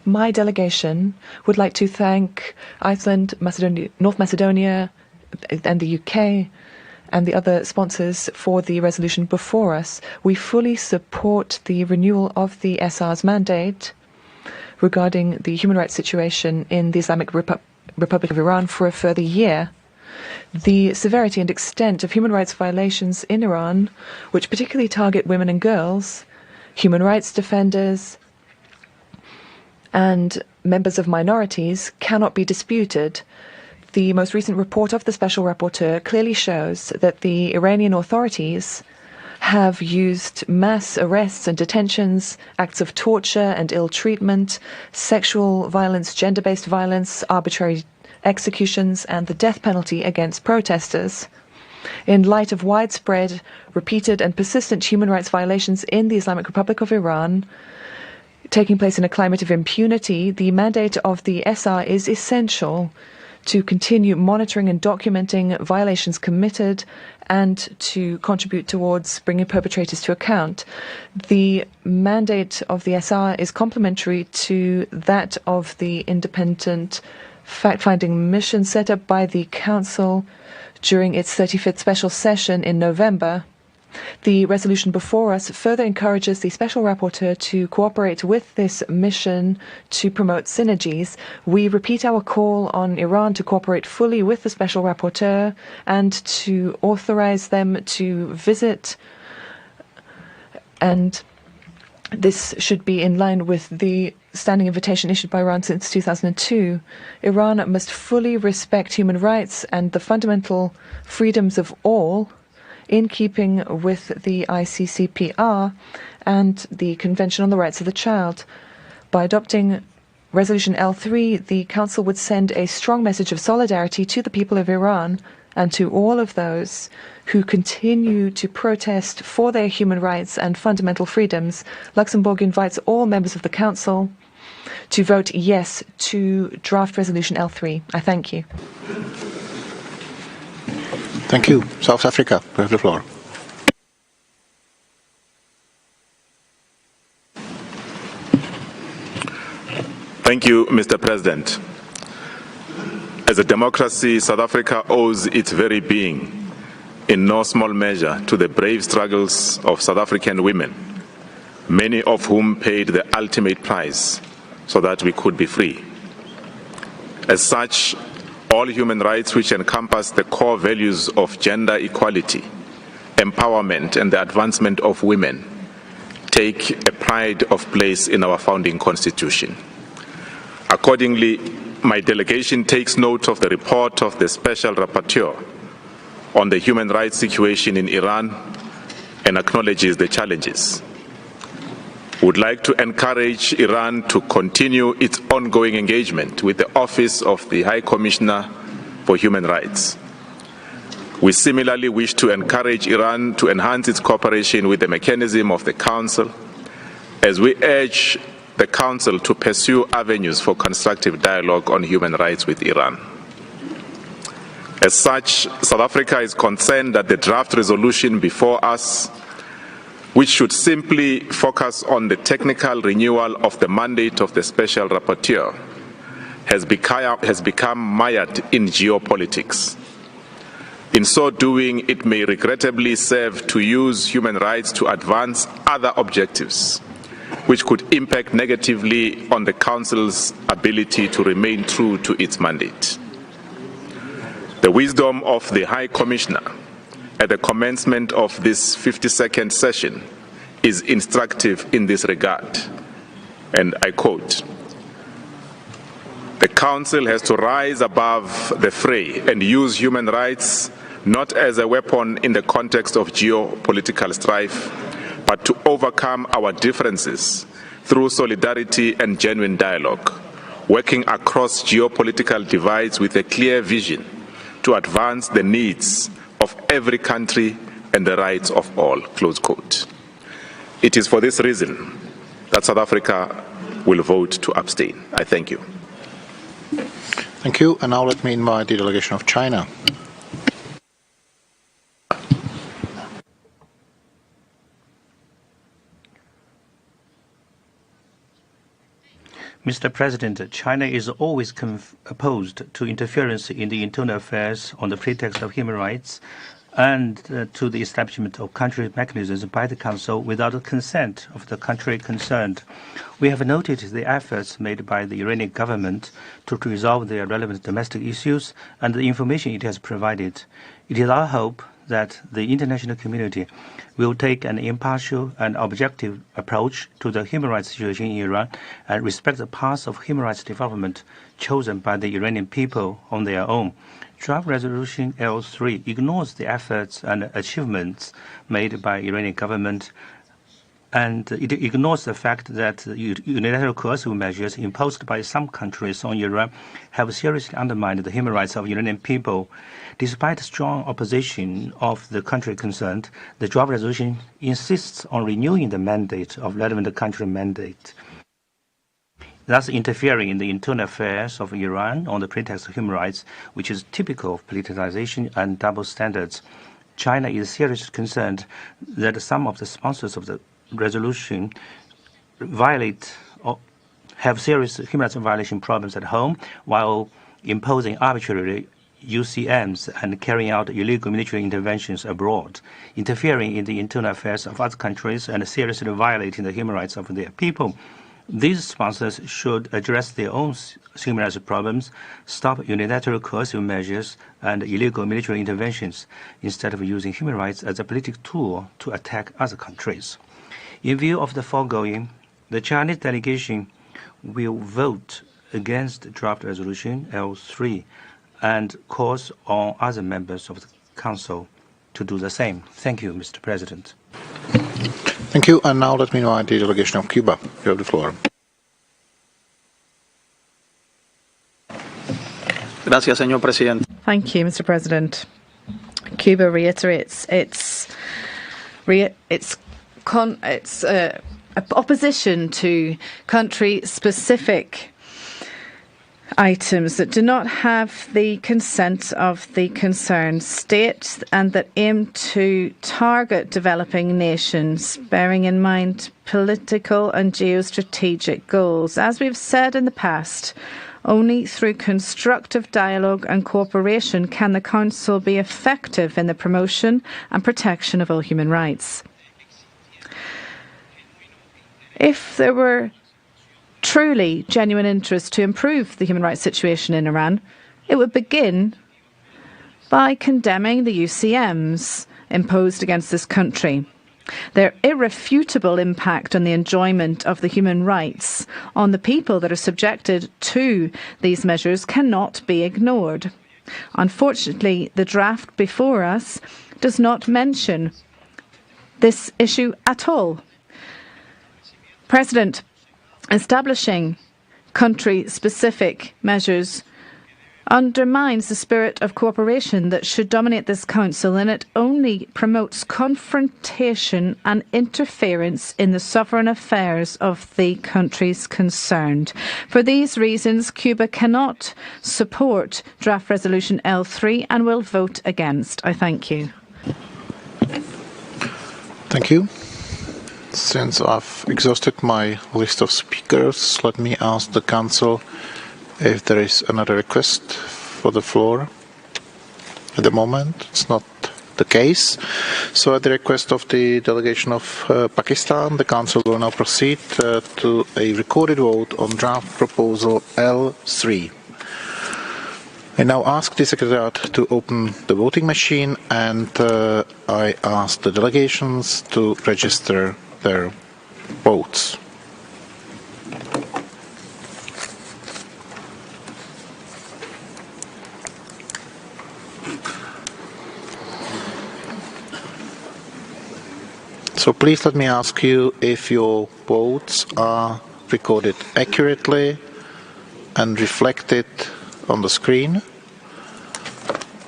My delegation would like to thank Iceland, North Macedonia, and the UK, and the other sponsors for the resolution before us. We fully support the renewal of the SR's mandate regarding the human rights situation in the Islamic Republic of Iran for a further year. The severity and extent of human rights violations in Iran, which particularly target women and girls, human rights defenders, and members of minorities, cannot be disputed. The most recent report of the Special Rapporteur clearly shows that the Iranian authorities have used mass arrests and detentions, acts of torture and ill treatment, sexual violence, gender-based violence, arbitrary executions, and the death penalty against protesters. In light of widespread, repeated, and persistent human rights violations in the Islamic Republic of Iran, taking place in a climate of impunity, the mandate of the SR is essential to continue monitoring and documenting violations committed and to contribute towards bringing perpetrators to account. The mandate of the SR is complementary to that of the independent fact-finding mission set up by the Council during its 35th special session in November. The resolution before us further encourages the Special Rapporteur to cooperate with this mission to promote synergies. We repeat our call on Iran to cooperate fully with the Special Rapporteur and to authorize them to visit, and this should be in line with the standing invitation issued by Iran since 2002. Iran must fully respect human rights and the fundamental freedoms of all, in keeping with the ICCPR and the Convention on the Rights of the Child. By adopting Resolution L3, the Council would send a strong message of solidarity to the people of Iran and to all of those who continue to protest for their human rights and fundamental freedoms. Luxembourg invites all members of the Council to vote yes to draft Resolution L3. I thank you. Thank you. South Africa, you have the floor. Thank you, Mr. President. As a democracy, South Africa owes its very being, in no small measure, to the brave struggles of South African women, many of whom paid the ultimate price so that we could be free. As such, all human rights which encompass the core values of gender equality, empowerment, and the advancement of women take a pride of place in our founding constitution. Accordingly, my delegation takes note of the report of the Special Rapporteur on the human rights situation in Iran and acknowledges the challenges. Would like to encourage Iran to continue its ongoing engagement with the Office of the High Commissioner for Human Rights. We similarly wish to encourage Iran to enhance its cooperation with the mechanism of the Council, as we urge the Council to pursue avenues for constructive dialogue on human rights with Iran. As such, South Africa is concerned that the draft resolution before us, which should simply focus on the technical renewal of the mandate of the Special Rapporteur, has become mired in geopolitics. In so doing, it may regrettably serve to use human rights to advance other objectives, which could impact negatively on the Council's ability to remain true to its mandate. The wisdom of the High Commissioner at the commencement of this 52nd session is instructive in this regard, and I quote, "The Council has to rise above the fray and use human rights not as a weapon in the context of geopolitical strife, but to overcome our differences through solidarity and genuine dialogue, working across geopolitical divides with a clear vision to advance the needs of every country and the rights of all." Close quote. It is for this reason that South Africa will vote to abstain. I thank you. Thank you. And now let me invite the delegation of China. Mr. President, China is always opposed to interference in the internal affairs on the pretext of human rights. and to the establishment of country mechanisms by the Council without the consent of the country concerned. We have noted the efforts made by the Iranian government to resolve their relevant domestic issues and the information it has provided. It is our hope that the international community will take an impartial and objective approach to the human rights situation in Iran and respect the path of human rights development chosen by the Iranian people on their own. Draft Resolution L3 ignores the efforts and achievements made by Iranian government, and it ignores the fact that unilateral coercive measures imposed by some countries on Iran have seriously undermined the human rights of Iranian people. Despite strong opposition of the country concerned, the draft resolution insists on renewing the mandate of relevant country mandate, thus interfering in the internal affairs of Iran on the pretext of human rights, which is typical of politicization and double standards. China is seriously concerned that some of the sponsors of the resolution have serious human rights violation problems at home while imposing arbitrary UCMs and carrying out illegal military interventions abroad, interfering in the internal affairs of other countries and seriously violating the human rights of their people. These sponsors should address their own human rights problems, stop unilateral coercive measures and illegal military interventions, instead of using human rights as a political tool to attack other countries. In view of the foregoing, the Chinese delegation will vote against draft resolution L3 and calls on other members of the Council to do the same. Thank you, Mr. President. Thank you. And now let me invite the delegation of Cuba. You have the floor. Gracias, señor presidente. Thank you, Mr. President. Cuba reiterates its opposition to country-specific items that do not have the consent of the concerned state and that aim to target developing nations, bearing in mind political and geostrategic goals. As we've said in the past, only through constructive dialogue and cooperation can the Council be effective in the promotion and protection of all human rights. If there were truly genuine interest to improve the human rights situation in Iran, it would begin by condemning the UCMs imposed against this country. Their irrefutable impact on the enjoyment of the human rights on the people that are subjected to these measures cannot be ignored. Unfortunately, the draft before us does not mention this issue at all. President, establishing country-specific measures undermines the spirit of cooperation that should dominate this Council, and it only promotes confrontation and interference in the sovereign affairs of the countries concerned. For these reasons, Cuba cannot support draft resolution L3 and will vote against. I thank you. Thank you. Since I've exhausted my list of speakers, let me ask the Council if there is another request for the floor. At the moment, it's not the case. So at the request of the delegation of Pakistan, the Council will now proceed to a recorded vote on draft proposal L3. I now ask the Secretariat to open the voting machine, and I ask the delegations to register their votes. So please let me ask you if your votes are recorded accurately and reflected on the screen.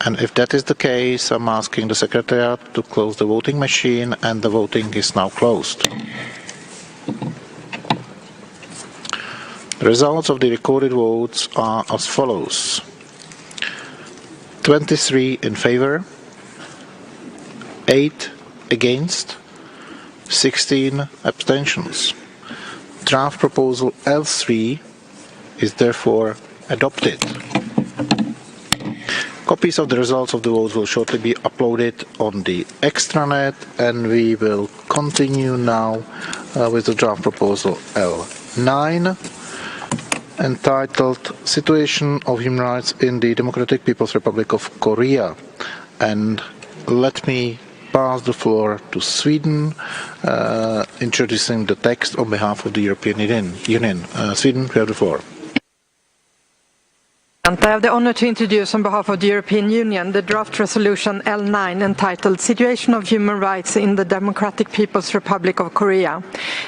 And if that is the case, I'm asking the Secretariat to close the voting machine, and the voting is now closed. The results of the recorded votes are as follows: 23 in favor, 8 against, 16 abstentions. Draft proposal L3 is therefore adopted. Copies of the results of the votes will shortly be uploaded on the extranet, and we will continue now with the draft proposal L9, entitled Situation of Human Rights in the Democratic People's Republic of Korea. And let me pass the floor to Sweden, introducing the text on behalf of the European Union. Sweden, you have the floor. I have the honor to introduce on behalf of the European Union the draft resolution L9 entitled Situation of Human Rights in the Democratic People's Republic of Korea.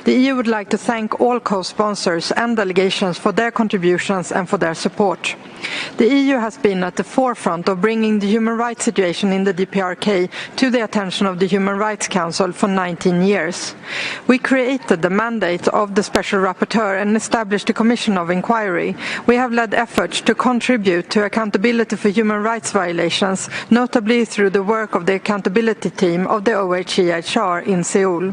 The EU would like to thank all co-sponsors and delegations for their contributions and for their support. The EU has been at the forefront of bringing the human rights situation in the DPRK to the attention of the Human Rights Council for 19 years. We created the mandate of the Special Rapporteur and established a Commission of Inquiry. We have led efforts to contribute to accountability for human rights violations, notably through the work of the accountability team of the OHCHR in Seoul.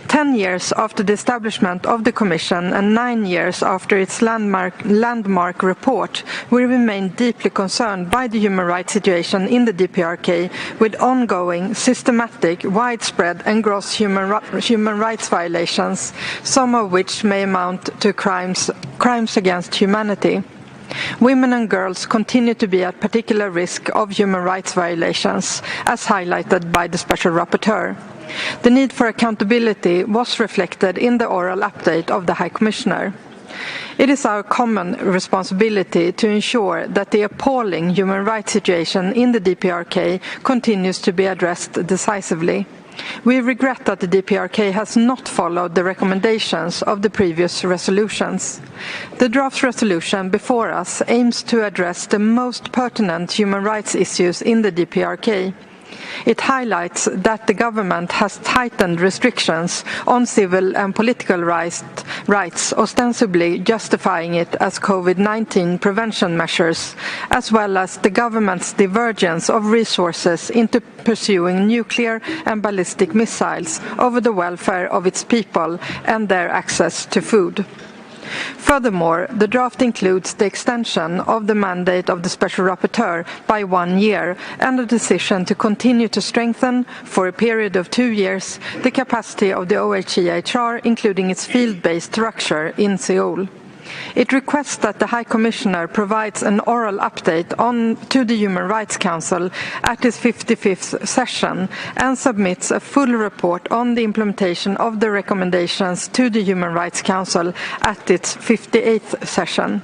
10 years after the establishment of the Commission and 9 years after its landmark report, we remain deeply concerned by the human rights situation in the DPRK, with ongoing, systematic, widespread and gross human rights violations, some of which may amount to crimes against humanity. Women and girls continue to be at particular risk of human rights violations, as highlighted by the Special Rapporteur. The need for accountability was reflected in the oral update of the High Commissioner. It is our common responsibility to ensure that the appalling human rights situation in the DPRK continues to be addressed decisively. We regret that the DPRK has not followed the recommendations of the previous resolutions. The draft resolution before us aims to address the most pertinent human rights issues in the DPRK. It highlights that the government has tightened restrictions on civil and political rights, ostensibly justifying it as COVID-19 prevention measures, as well as the government's divergence of resources into pursuing nuclear and ballistic missiles over the welfare of its people and their access to food. Furthermore, the draft includes the extension of the mandate of the Special Rapporteur by 1 year and a decision to continue to strengthen, for a period of 2 years, the capacity of the OHCHR, including its field-based structure in Seoul. It requests that the High Commissioner provides an oral update to the Human Rights Council at its 55th session and submits a full report on the implementation of the recommendations to the Human Rights Council at its 58th session.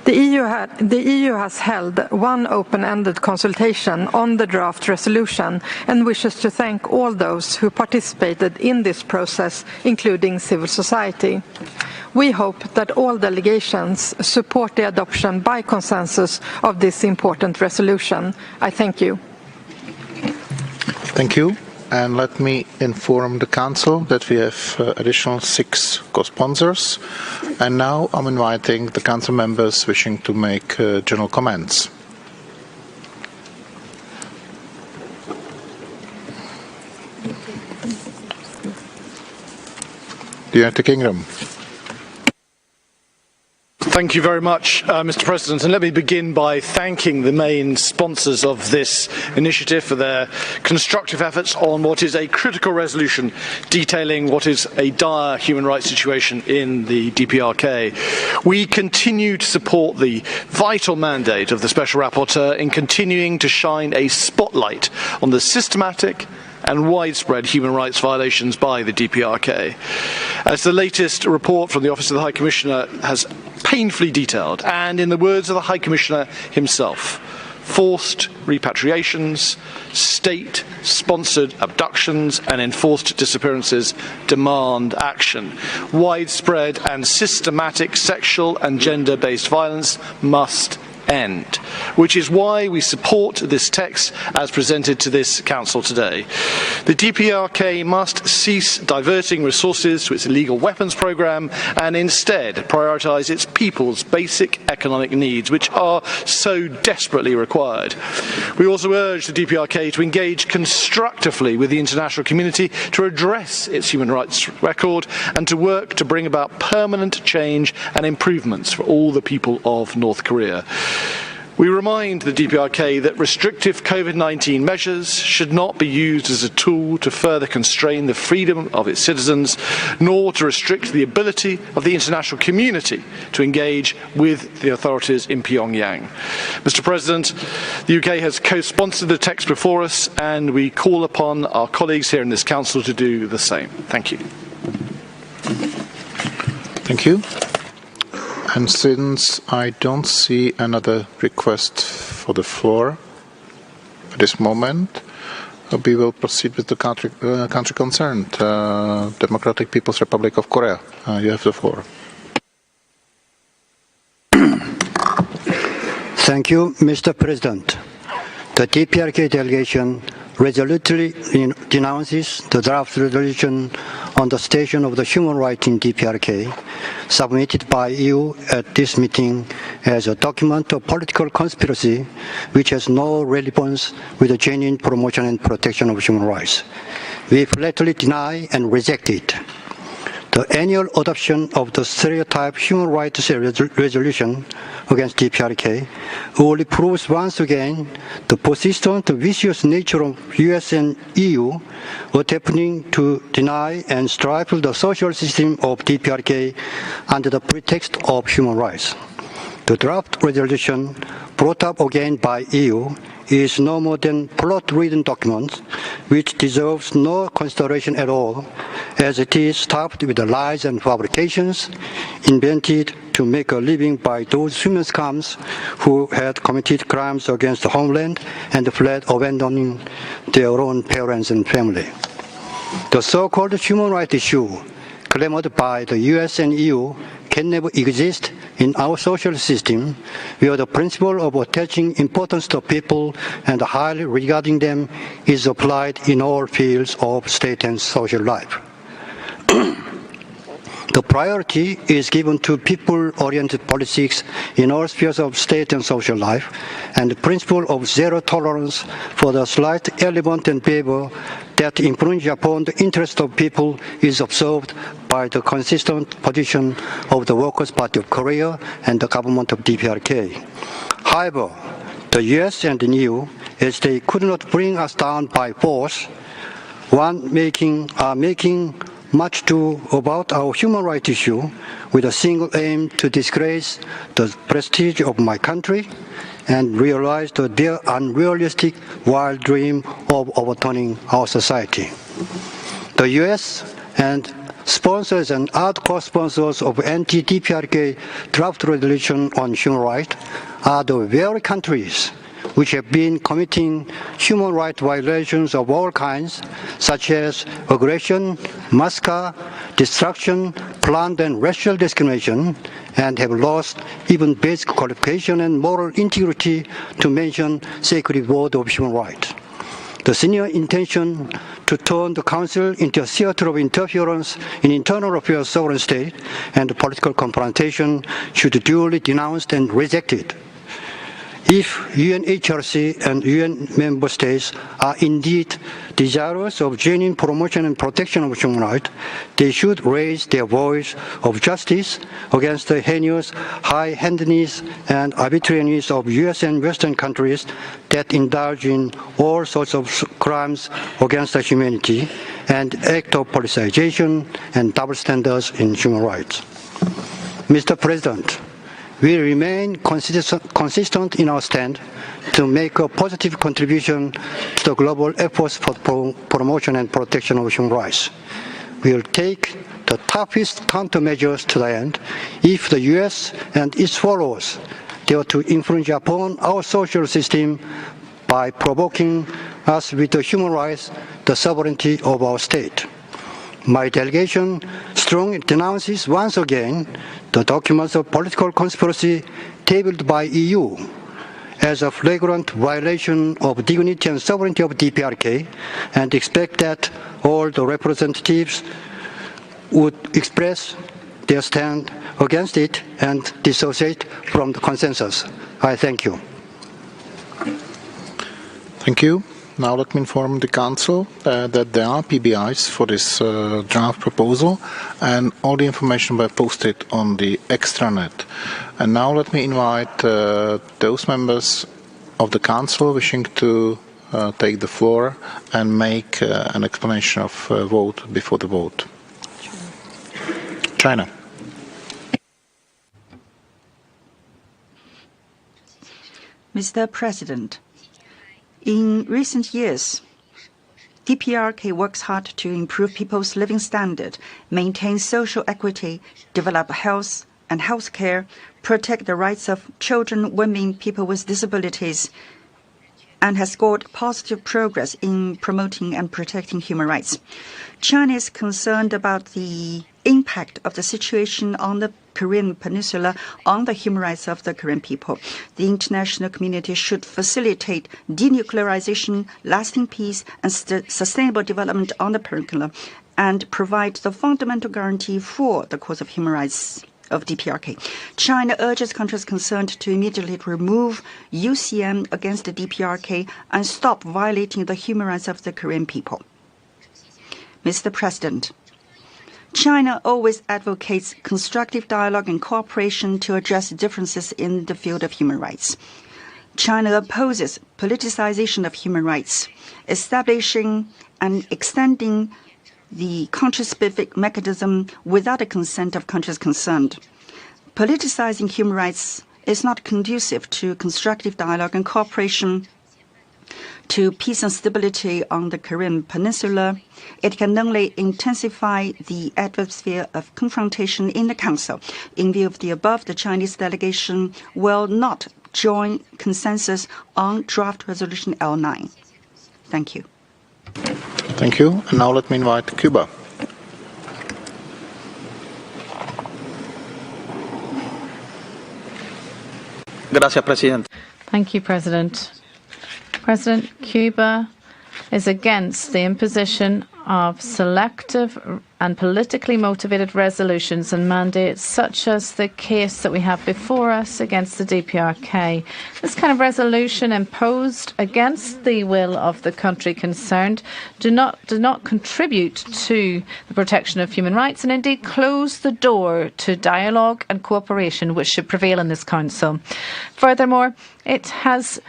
The EU has held one open-ended consultation on the draft resolution and wishes to thank all those who participated in this process, including civil society. We hope that all delegations support the adoption by consensus of this important resolution. I thank you. Thank you. And let me inform the Council that we have additional 6 co-sponsors. And now I'm inviting the Council members wishing to make general comments. The United Kingdom. Thank you very much, Mr. President. And let me begin by thanking the main sponsors of this initiative for their constructive efforts on what is a critical resolution detailing what is a dire human rights situation in the DPRK. We continue to support the vital mandate of the Special Rapporteur in continuing to shine a spotlight on the systematic and widespread human rights violations by the DPRK. As the latest report from the Office of the High Commissioner has painfully detailed, and in the words of the High Commissioner himself, forced repatriations, state-sponsored abductions and enforced disappearances demand action. Widespread and systematic sexual and gender-based violence must end, which is why we support this text as presented to this Council today. The DPRK must cease diverting resources to its illegal weapons programme and instead prioritise its people's basic economic needs, which are so desperately required. We also urge the DPRK to engage constructively with the international community to address its human rights record and to work to bring about permanent change and improvements for all the people of North Korea. We remind the DPRK that restrictive COVID-19 measures should not be used as a tool to further constrain the freedom of its citizens, nor to restrict the ability of the international community to engage with the authorities in Pyongyang. Mr. President, the UK has co-sponsored the text before us, and we call upon our colleagues here in this Council to do the same. Thank you. Thank you. And since I don't see another request for the floor at this moment, we will proceed with the country concerned, Democratic People's Republic of Korea. You have the floor. Thank you, Mr. President. The DPRK delegation resolutely denounces the draft resolution on the station of the human rights in DPRK, submitted by EU at this meeting as a document of political conspiracy which has no relevance with the genuine promotion and protection of human rights. We flatly deny and reject it. The annual adoption of the stereotype human rights resolution against DPRK only proves once again the persistent vicious nature of US and EU attempting to deny and stifle the social system of DPRK under the pretext of human rights. The draft resolution brought up again by EU is no more than plot-ridden document which deserves no consideration at all, as it is stuffed with the lies and fabrications invented to make a living by those human scums who had committed crimes against the homeland and fled, abandoning their own parents and family. The so-called human rights issue claimed by the US and EU can never exist in our social system, where the principle of attaching importance to people and highly regarding them is applied in all fields of state and social life. The priority is given to people-oriented politics in all spheres of state and social life, and the principle of zero tolerance for the slight element and behavior that infringe upon the interest of people is observed by the consistent position of the Workers' Party of Korea and the government of DPRK. However, the US and the EU, as they could not bring us down by force, are making much ado about our human rights issue with a single aim to disgrace the prestige of my country and realize their unrealistic wild dream of overturning our society. The US and sponsors and other co-sponsors of anti-DPRK draft resolution on human rights are the very countries which have been committing human rights violations of all kinds, such as aggression, massacre, destruction, planned and racial discrimination, and have lost even basic qualification and moral integrity, to mention sacred word of human rights. The senior intention to turn the Council into a theater of interference in internal affairs of sovereign state and political confrontation should be duly denounced and rejected. If UNHCR and UN member states are indeed desirous of genuine promotion and protection of human rights, they should raise their voice of justice against the heinous high-handedness and arbitrariness of US and Western countries that indulge in all sorts of crimes against the humanity and act of politicization and double standards in human rights. Mr. President, we remain consistent in our stand to make a positive contribution to the global efforts for promotion and protection of human rights. We will take the toughest countermeasures to the end if the US and its followers dare to infringe upon our social system by provoking us with the human rights, the sovereignty of our state. My delegation strongly denounces once again the documents of political conspiracy tabled by EU as a flagrant violation of dignity and sovereignty of DPRK, and expect that all the representatives would express their stand against it and dissociate from the consensus. I thank you. Thank you. Now let me inform the Council that there are PBIs for this draft proposal, and all the information will be posted on the extranet. And now let me invite those members of the Council wishing to take the floor and make an explanation of vote before the vote. China. Mr. President, in recent years, DPRK works hard to improve people's living standard, maintain social equity, develop health and healthcare, protect the rights of children, women, people with disabilities, and has scored positive progress in promoting and protecting human rights. China is concerned about the impact of the situation on the Korean Peninsula on the human rights of the Korean people. The international community should facilitate denuclearization, lasting peace, and sustainable development on the peninsula, and provide the fundamental guarantee for the cause of human rights of DPRK. China urges countries concerned to immediately remove UCM against the DPRK and stop violating the human rights of the Korean people. Mr. President, China always advocates constructive dialogue and cooperation to address differences in the field of human rights. China opposes politicization of human rights, establishing and extending the country-specific mechanism without the consent of countries concerned. Politicizing human rights is not conducive to constructive dialogue and cooperation to peace and stability on the Korean Peninsula. It can only intensify the atmosphere of confrontation in the Council. In view of the above, the Chinese delegation will not join consensus on draft resolution L9. Thank you. Thank you. And now let me invite Cuba. Gracias, Presidente. Thank you, President. President, Cuba is against the imposition of selective and politically motivated resolutions and mandates, such as the case that we have before us against the DPRK. This kind of resolution imposed against the will of the country concerned do not contribute to the protection of human rights, and indeed close the door to dialogue and cooperation which should prevail in this Council. Furthermore, it has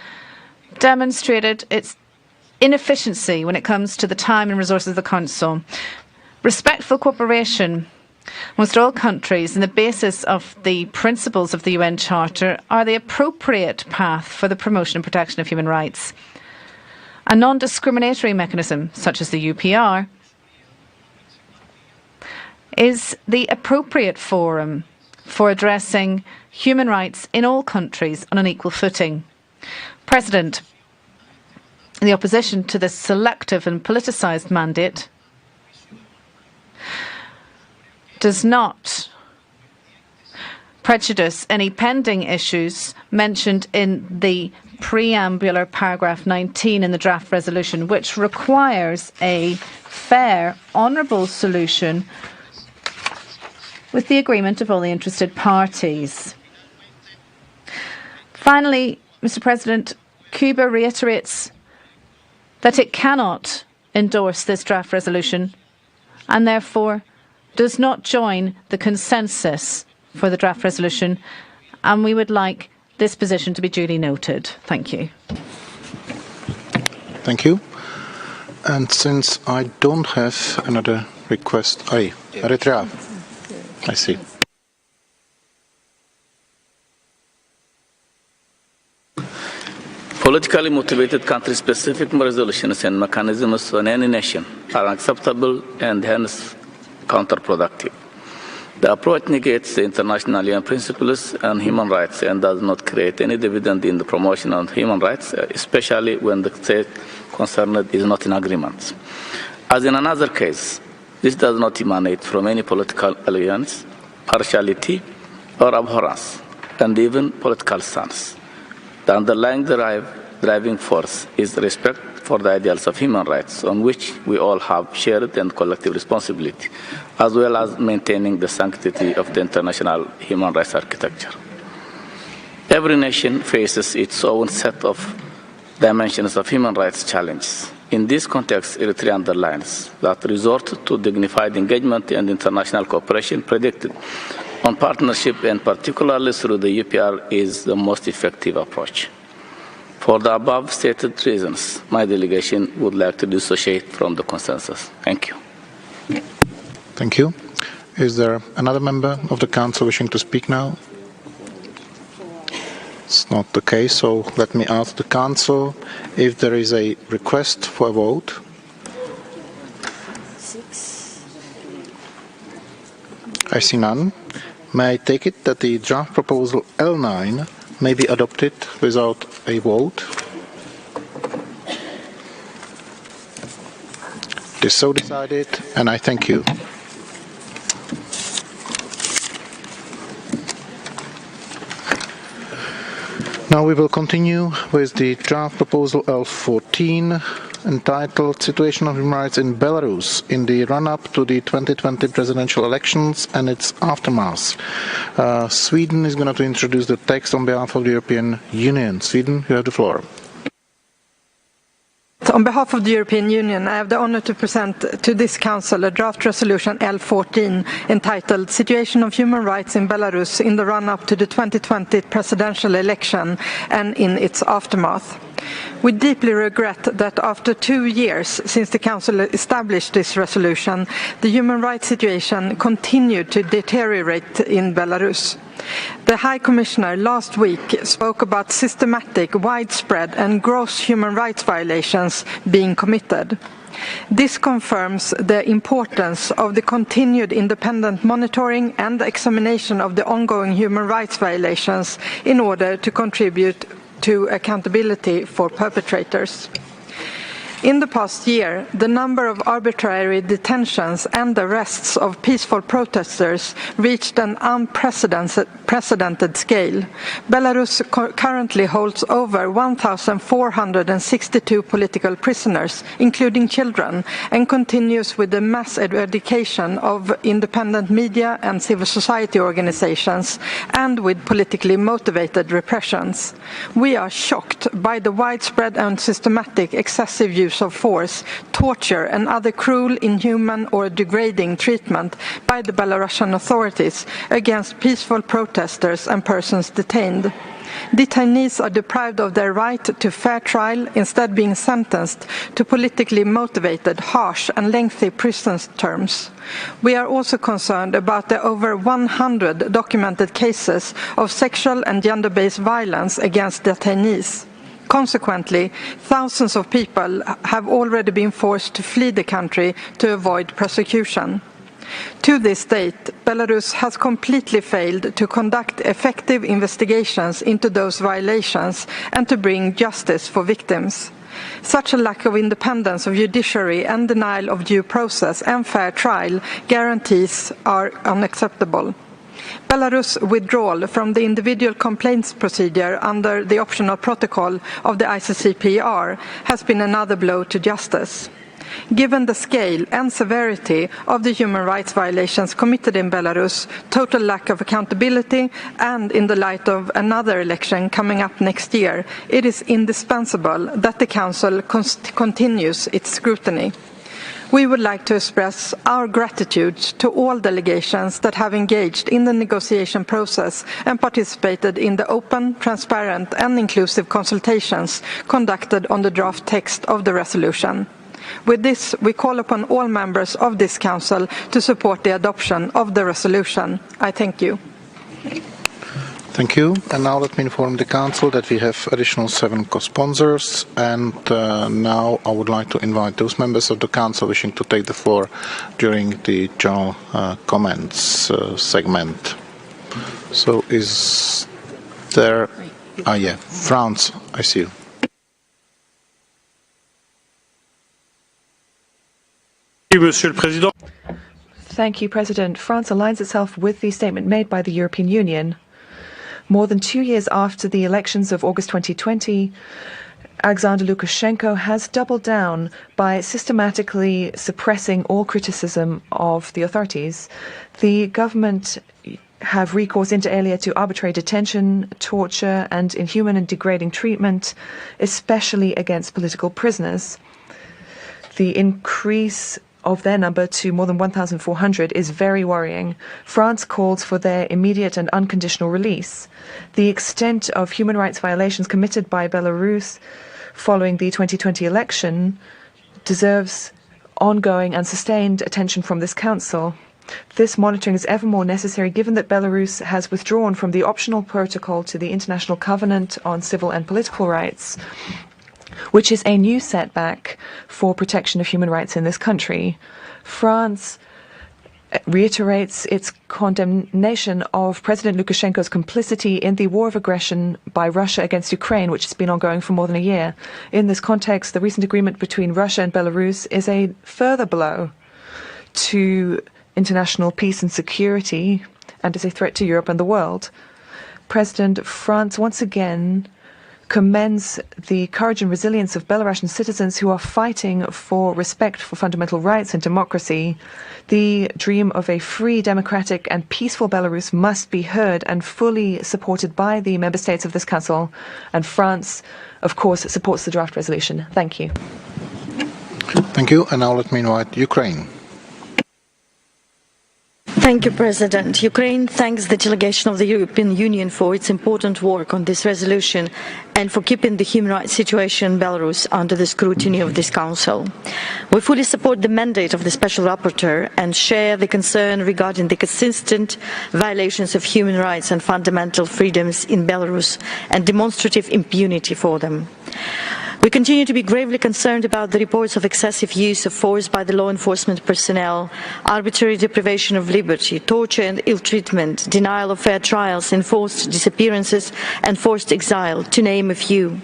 demonstrated its inefficiency when it comes to the time and resources of the Council. Respectful cooperation amongst all countries and the basis of the principles of the UN Charter are the appropriate path for the promotion and protection of human rights. A non-discriminatory mechanism, such as the UPR, is the appropriate forum for addressing human rights in all countries on an equal footing. President, the opposition to this selective and politicised mandate does not prejudice any pending issues mentioned in the preambular paragraph 19 in the draft resolution, which requires a fair, honourable solution with the agreement of all the interested parties. Finally, Mr. President, Cuba reiterates that it cannot endorse this draft resolution and therefore does not join the consensus for the draft resolution, and we would like this position to be duly noted. Thank you. Thank you. And since I don't have another request, Eritrea, I see. Politically motivated country-specific resolutions and mechanisms on any nation are unacceptable and hence counterproductive. The approach negates the international UN principles and human rights and does not create any dividend in the promotion of human rights, especially when the state concerned is not in agreement. As in another case, this does not emanate from any political alliance, partiality, or abhorrence, and even political stance. The underlying driving force is respect for the ideals of human rights, on which we all have shared and collective responsibility, as well as maintaining the sanctity of the international human rights architecture. Every nation faces its own set of dimensions of human rights challenges. In this context, Eritrea underlines that resort to dignified engagement and international cooperation predicted on partnership, and particularly through the UPR, is the most effective approach. For the above stated reasons, my delegation would like to dissociate from the consensus. Thank you. Thank you. Is there another member of the Council wishing to speak now? It's not the case, so let me ask the Council if there is a request for a vote. I see none. May I take it that the draft proposal L9 may be adopted without a vote? It is so decided, and I thank you. Now we will continue with the draft proposal L14, entitled Situation of Human Rights in Belarus in the run-up to the 2020 presidential elections and its aftermath. Sweden is going to introduce the text on behalf of the European Union. Sweden, you have the floor. On behalf of the European Union, I have the honor to present to this Council a draft resolution L14 entitled Situation of Human Rights in Belarus in the run-up to the 2020 presidential election and in its aftermath. We deeply regret that after 2 years since the Council established this resolution, the human rights situation continued to deteriorate in Belarus. The High Commissioner last week spoke about systematic, widespread and gross human rights violations being committed. This confirms the importance of the continued independent monitoring and examination of the ongoing human rights violations in order to contribute to accountability for perpetrators. In the past year, the number of arbitrary detentions and arrests of peaceful protesters reached an unprecedented scale. Belarus currently holds over 1,462 political prisoners, including children, and continues with the mass eradication of independent media and civil society organizations, and with politically motivated repressions. We are shocked by the widespread and systematic excessive use of force, torture and other cruel, inhuman or degrading treatment by the Belarusian authorities against peaceful protesters and persons detained. Detainees are deprived of their right to fair trial, instead being sentenced to politically motivated, harsh and lengthy prison terms. We are also concerned about the over 100 documented cases of sexual and gender-based violence against detainees. Consequently, thousands of people have already been forced to flee the country to avoid prosecution. To this date, Belarus has completely failed to conduct effective investigations into those violations and to bring justice for victims. Such a lack of independence of judiciary and denial of due process and fair trial guarantees are unacceptable. Belarus' withdrawal from the individual complaints procedure under the optional protocol of the ICCPR has been another blow to justice. Given the scale and severity of the human rights violations committed in Belarus, total lack of accountability, and in the light of another election coming up next year, it is indispensable that the Council continues its scrutiny. We would like to express our gratitude to all delegations that have engaged in the negotiation process and participated in the open, transparent and inclusive consultations conducted on the draft text of the resolution. With this, we call upon all members of this Council to support the adoption of the resolution. I thank you. Thank you. And now let me inform the Council that we have additional 7 co-sponsors. And now I would like to invite those members of the Council wishing to take the floor during the general comments segment. So is there... yeah, France, I see you. Thank you, President. France aligns itself with the statement made by the European Union. More than 2 years after the elections of August 2020, Alexander Lukashenko has doubled down by systematically suppressing all criticism of the authorities. The government have recourse inter alia to arbitrary detention, torture, and inhuman and degrading treatment, especially against political prisoners. The increase of their number to more than 1,400 is very worrying. France calls for their immediate and unconditional release. The extent of human rights violations committed by Belarus following the 2020 election deserves ongoing and sustained attention from this Council. This monitoring is ever more necessary given that Belarus has withdrawn from the optional protocol to the International Covenant on Civil and Political Rights, which is a new setback for protection of human rights in this country. France reiterates its condemnation of President Lukashenko's complicity in the war of aggression by Russia against Ukraine, which has been ongoing for more than a year. In this context, the recent agreement between Russia and Belarus is a further blow to international peace and security and is a threat to Europe and the world. President France once again commends the courage and resilience of Belarusian citizens who are fighting for respect for fundamental rights and democracy. The dream of a free, democratic, and peaceful Belarus must be heard and fully supported by the member states of this Council. And France, of course, supports the draft resolution. Thank you. Thank you. And now let me invite Ukraine. Thank you, President. Ukraine thanks the delegation of the European Union for its important work on this resolution and for keeping the human rights situation in Belarus under the scrutiny of this Council. We fully support the mandate of the Special Rapporteur and share the concern regarding the consistent violations of human rights and fundamental freedoms in Belarus and demonstrative impunity for them. We continue to be gravely concerned about the reports of excessive use of force by the law enforcement personnel, arbitrary deprivation of liberty, torture and ill treatment, denial of fair trials, enforced disappearances and forced exile, to name a few.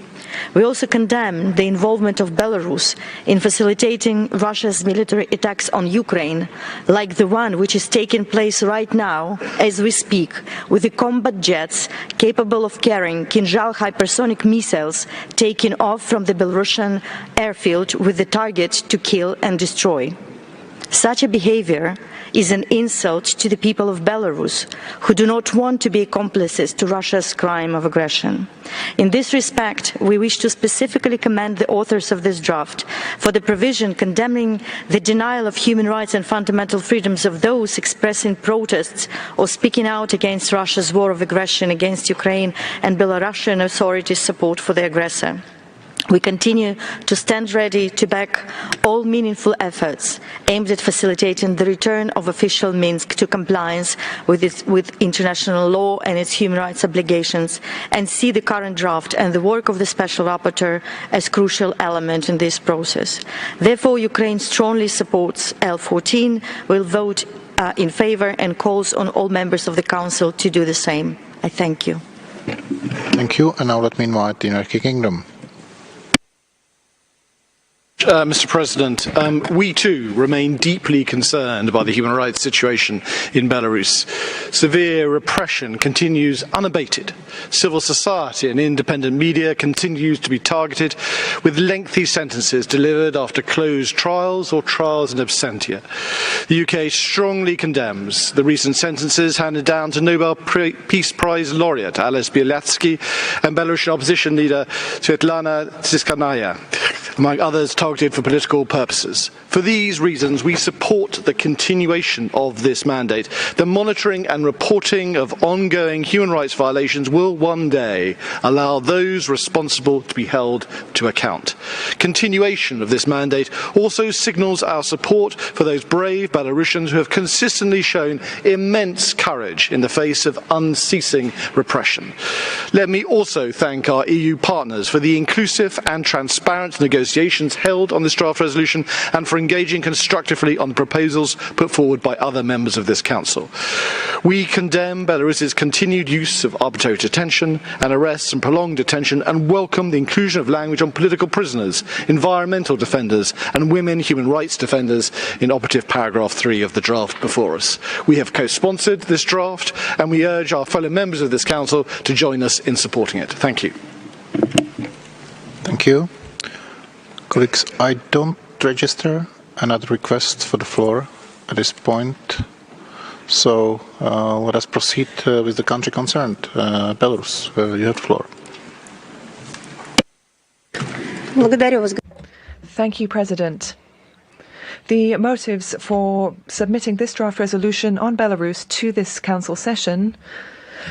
We also condemn the involvement of Belarus in facilitating Russia's military attacks on Ukraine, like the one which is taking place right now as we speak, with the combat jets capable of carrying Kinzhal hypersonic missiles taking off from the Belarusian airfield with the target to kill and destroy. Such a behavior is an insult to the people of Belarus, who do not want to be accomplices to Russia's crime of aggression. In this respect, we wish to specifically commend the authors of this draft for the provision condemning the denial of human rights and fundamental freedoms of those expressing protests or speaking out against Russia's war of aggression against Ukraine and Belarusian authorities' support for the aggressor. We continue to stand ready to back all meaningful efforts aimed at facilitating the return of official Minsk to compliance with international law and its human rights obligations, and see the current draft and the work of the Special Rapporteur as crucial element in this process. Therefore, Ukraine strongly supports L14, will vote in favour and calls on all members of the Council to do the same. I thank you. Thank you. And now let me invite the United Kingdom. Mr. President, we too remain deeply concerned by the human rights situation in Belarus. Severe repression continues unabated. Civil society and independent media continues to be targeted, with lengthy sentences delivered after closed trials or trials in absentia. The UK strongly condemns the recent sentences handed down to Nobel Peace Prize laureate Ales Bialiatski and Belarusian opposition leader Svetlana Tsikhanaya, among others targeted for political purposes. For these reasons, we support the continuation of this mandate. The monitoring and reporting of ongoing human rights violations will one day allow those responsible to be held to account. Continuation of this mandate also signals our support for those brave Belarusians who have consistently shown immense courage in the face of unceasing repression. Let me also thank our EU partners for the inclusive and transparent negotiations held on this draft resolution and for engaging constructively on the proposals put forward by other members of this Council. We condemn Belarus's continued use of arbitrary detention and arrests and prolonged detention, and welcome the inclusion of language on political prisoners, environmental defenders and women human rights defenders in operative paragraph 3 of the draft before us. We have co-sponsored this draft and we urge our fellow members of this Council to join us in supporting it. Thank you. Thank you. Colleagues, I don't register another request for the floor at this point. So let us proceed with the country concerned. Belarus, you have the floor. Thank you, President. The motives for submitting this draft resolution on Belarus to this Council session,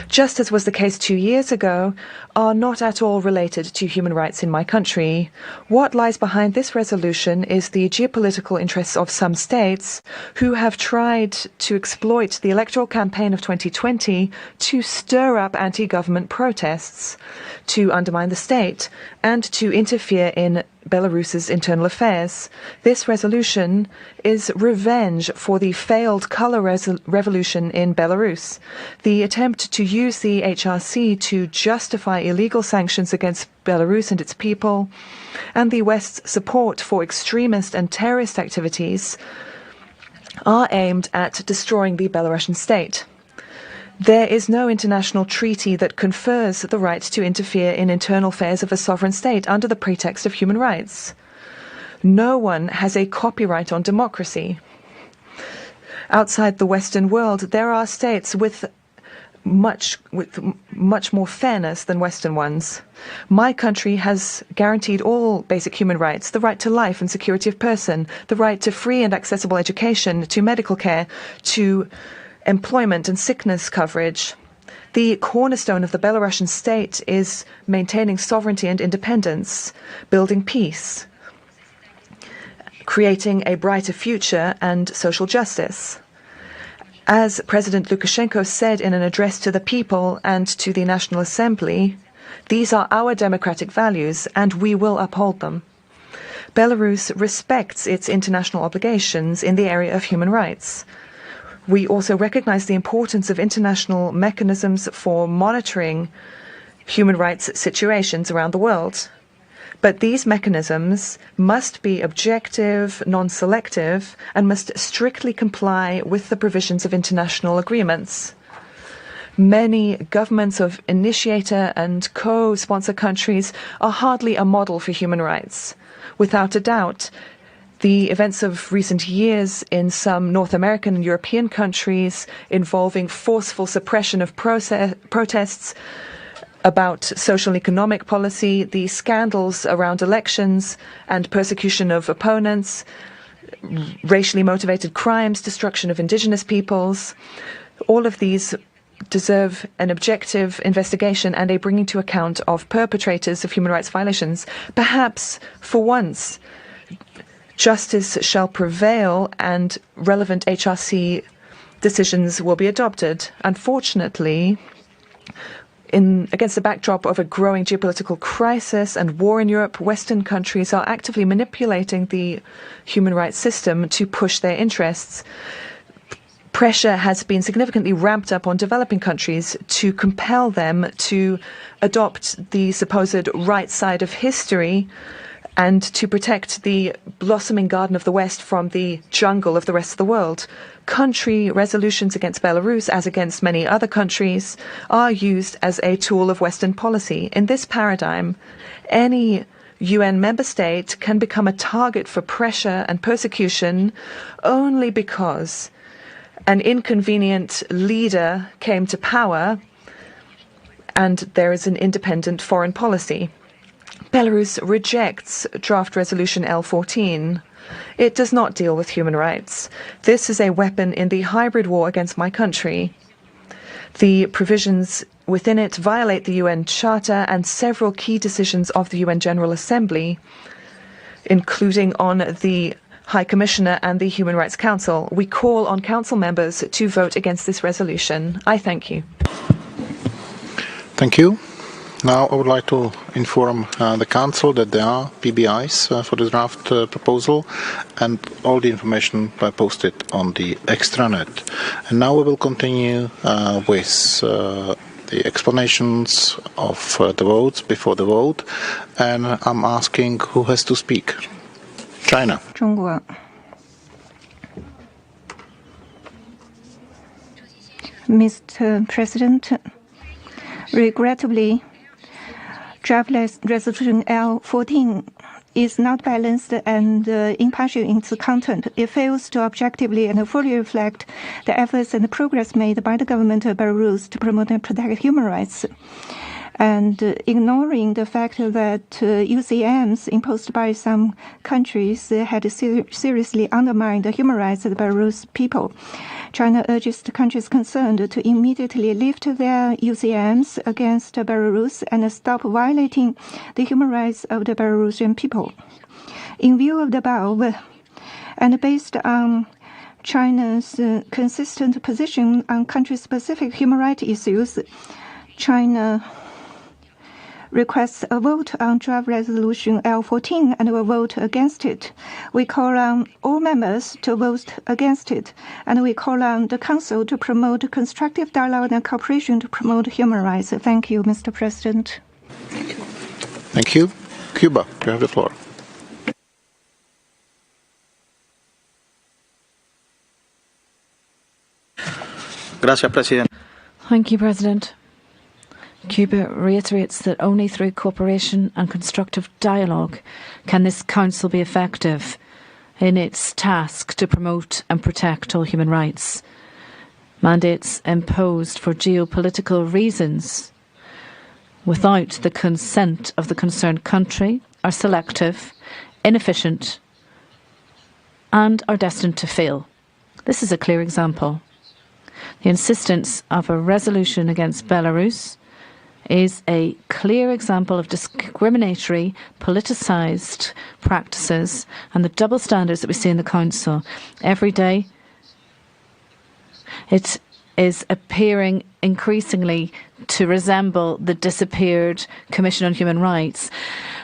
just as was the case 2 years ago, are not at all related to human rights in my country. What lies behind this resolution is the geopolitical interests of some states who have tried to exploit the electoral campaign of 2020 to stir up anti-government protests, to undermine the state, and to interfere in Belarus's internal affairs. This resolution is revenge for the failed color revolution in Belarus, the attempt to use the HRC to justify illegal sanctions against Belarus and its people, and the West's support for extremist and terrorist activities are aimed at destroying the Belarusian state. There is no international treaty that confers the right to interfere in internal affairs of a sovereign state under the pretext of human rights. No one has a copyright on democracy. Outside the Western world, there are states with much more fairness than Western ones. My country has guaranteed all basic human rights: the right to life and security of person, the right to free and accessible education, to medical care, to employment and sickness coverage. The cornerstone of the Belarusian state is maintaining sovereignty and independence, building peace, creating a brighter future and social justice. As President Lukashenko said in an address to the people and to the National Assembly, these are our democratic values and we will uphold them. Belarus respects its international obligations in the area of human rights. We also recognize the importance of international mechanisms for monitoring human rights situations around the world. But these mechanisms must be objective, non-selective, and must strictly comply with the provisions of international agreements. Many governments of initiator and co-sponsor countries are hardly a model for human rights. Without a doubt, the events of recent years in some North American and European countries involving forceful suppression of protests about social and economic policy, the scandals around elections and persecution of opponents, racially motivated crimes, destruction of indigenous peoples, all of these deserve an objective investigation and a bringing to account of perpetrators of human rights violations. Perhaps, for once, justice shall prevail and relevant HRC decisions will be adopted. Unfortunately, against the backdrop of a growing geopolitical crisis and war in Europe, Western countries are actively manipulating the human rights system to push their interests. Pressure has been significantly ramped up on developing countries to compel them to adopt the supposed right side of history and to protect the blossoming garden of the West from the jungle of the rest of the world. Country resolutions against Belarus, as against many other countries, are used as a tool of Western policy. In this paradigm, any UN member state can become a target for pressure and persecution only because an inconvenient leader came to power and there is an independent foreign policy. Belarus rejects draft resolution L14. It does not deal with human rights. This is a weapon in the hybrid war against my country. The provisions within it violate the UN Charter and several key decisions of the UN General Assembly, including on the High Commissioner and the Human Rights Council. We call on Council members to vote against this resolution. I thank you. Thank you. Now I would like to inform the Council that there are PBIs for the draft proposal and all the information posted on the extranet. And now we will continue with the explanations of the votes before the vote. And I'm asking who has to speak. China. 中国。Mr. President, regrettably, draft resolution L14 is not balanced and impartial in its content. It fails to objectively and fully reflect the efforts and the progress made by the government of Belarus to promote and protect human rights. And ignoring the fact that UCMs imposed by some countries had seriously undermined the human rights of the Belarus people. China urges the countries concerned to immediately lift their UCMs against Belarus and stop violating the human rights of the Belarusian people. In view of the above, and based on China's consistent position on country-specific human rights issues, China requests a vote on draft resolution L14 and will vote against it. We call on all members to vote against it, and we call on the Council to promote constructive dialogue and cooperation to promote human rights. Thank you, Mr. President. Thank you. Cuba, you have the floor. Gracias, President. Thank you, President. Cuba reiterates that only through cooperation and constructive dialogue can this Council be effective in its task to promote and protect all human rights. Mandates imposed for geopolitical reasons without the consent of the concerned country are selective, inefficient, and are destined to fail. This is a clear example. The insistence of a resolution against Belarus is a clear example of discriminatory, politicised practices and the double standards that we see in the Council. Every day, it is appearing increasingly to resemble the disappeared Commission on Human Rights.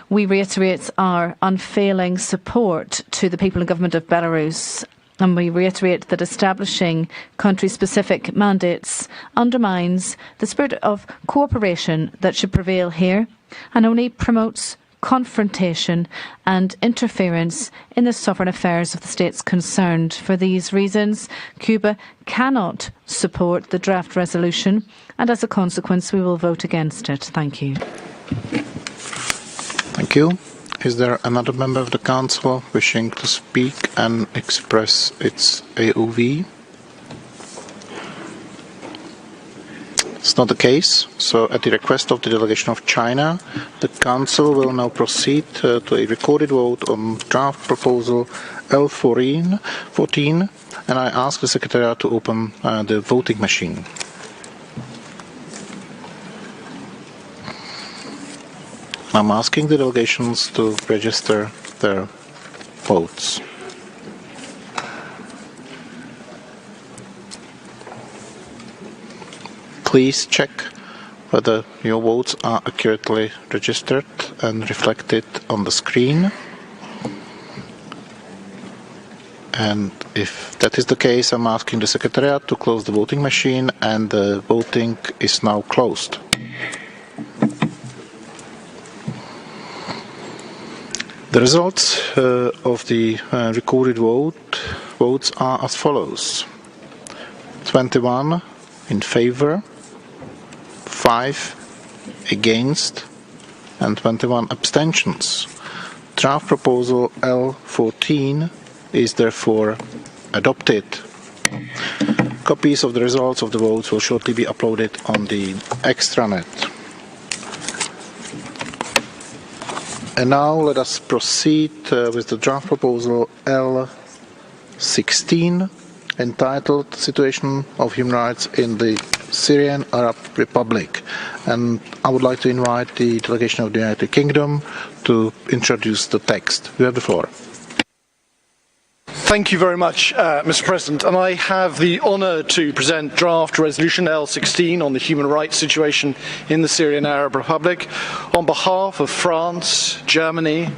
We reiterate our unfailing support to the people and government of Belarus, and we reiterate that establishing country-specific mandates undermines the spirit of cooperation that should prevail here and only promotes confrontation and interference in the sovereign affairs of the states concerned. For these reasons, Cuba cannot support the draft resolution, and as a consequence, we will vote against it. Thank you. Thank you. Is there another member of the Council wishing to speak and express its AOV? It's not the case. So at the request of the delegation of China, the Council will now proceed to a recorded vote on draft proposal L14, and I ask the Secretariat to open the voting machine. I'm asking the delegations to register their votes. Please check whether your votes are accurately registered and reflected on the screen. And if that is the case, I'm asking the Secretariat to close the voting machine, and the voting is now closed. The results of the recorded votes are as follows: 21 in favor, 5 against, and 21 abstentions. Draft proposal L14 is therefore adopted. Copies of the results of the votes will shortly be uploaded on the extranet. And now let us proceed with the draft proposal L16, entitled Situation of Human Rights in the Syrian Arab Republic. And I would like to invite the delegation of the United Kingdom to introduce the text. You have the floor. Thank you very much, Mr. President. And I have the honour to present draft resolution L16 on the human rights situation in the Syrian Arab Republic on behalf of France, Germany,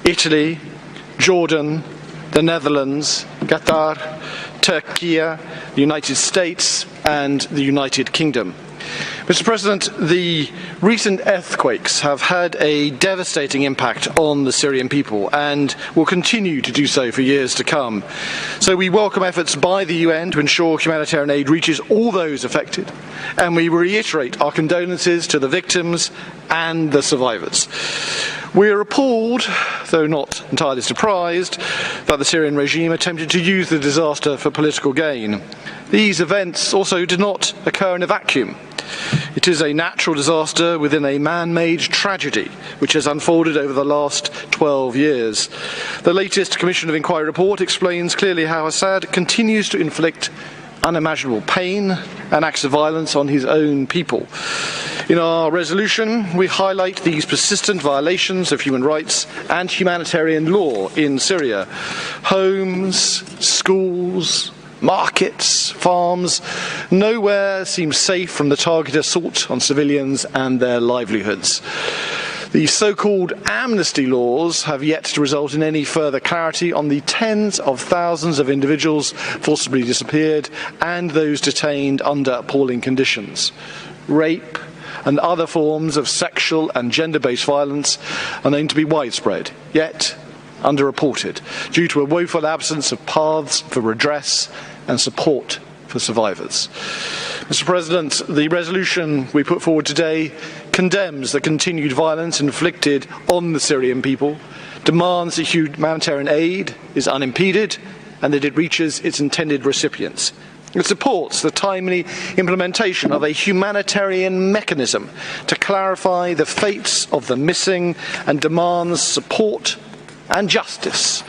Italy, Jordan, the Netherlands, Qatar, Turkey, the United States, and the United Kingdom. Mr. President, the recent earthquakes have had a devastating impact on the Syrian people and will continue to do so for years to come. So we welcome efforts by the UN to ensure humanitarian aid reaches all those affected, and we reiterate our condolences to the victims and the survivors. We are appalled, though not entirely surprised, that the Syrian regime attempted to use the disaster for political gain. These events also did not occur in a vacuum. It is a natural disaster within a man-made tragedy which has unfolded over the last 12 years. The latest Commission of Inquiry report explains clearly how Assad continues to inflict unimaginable pain and acts of violence on his own people. In our resolution, we highlight these persistent violations of human rights and humanitarian law in Syria. Homes, schools, markets, farms, nowhere seems safe from the targeted assault on civilians and their livelihoods. The so-called amnesty laws have yet to result in any further clarity on the tens of thousands of individuals forcibly disappeared and those detained under appalling conditions. Rape and other forms of sexual and gender-based violence are known to be widespread, yet underreported, due to a woeful absence of paths for redress and support for survivors. Mr. President, the resolution we put forward today condemns the continued violence inflicted on the Syrian people, demands that humanitarian aid is unimpeded and that it reaches its intended recipients. It supports the timely implementation of a humanitarian mechanism to clarify the fates of the missing and demands support and justice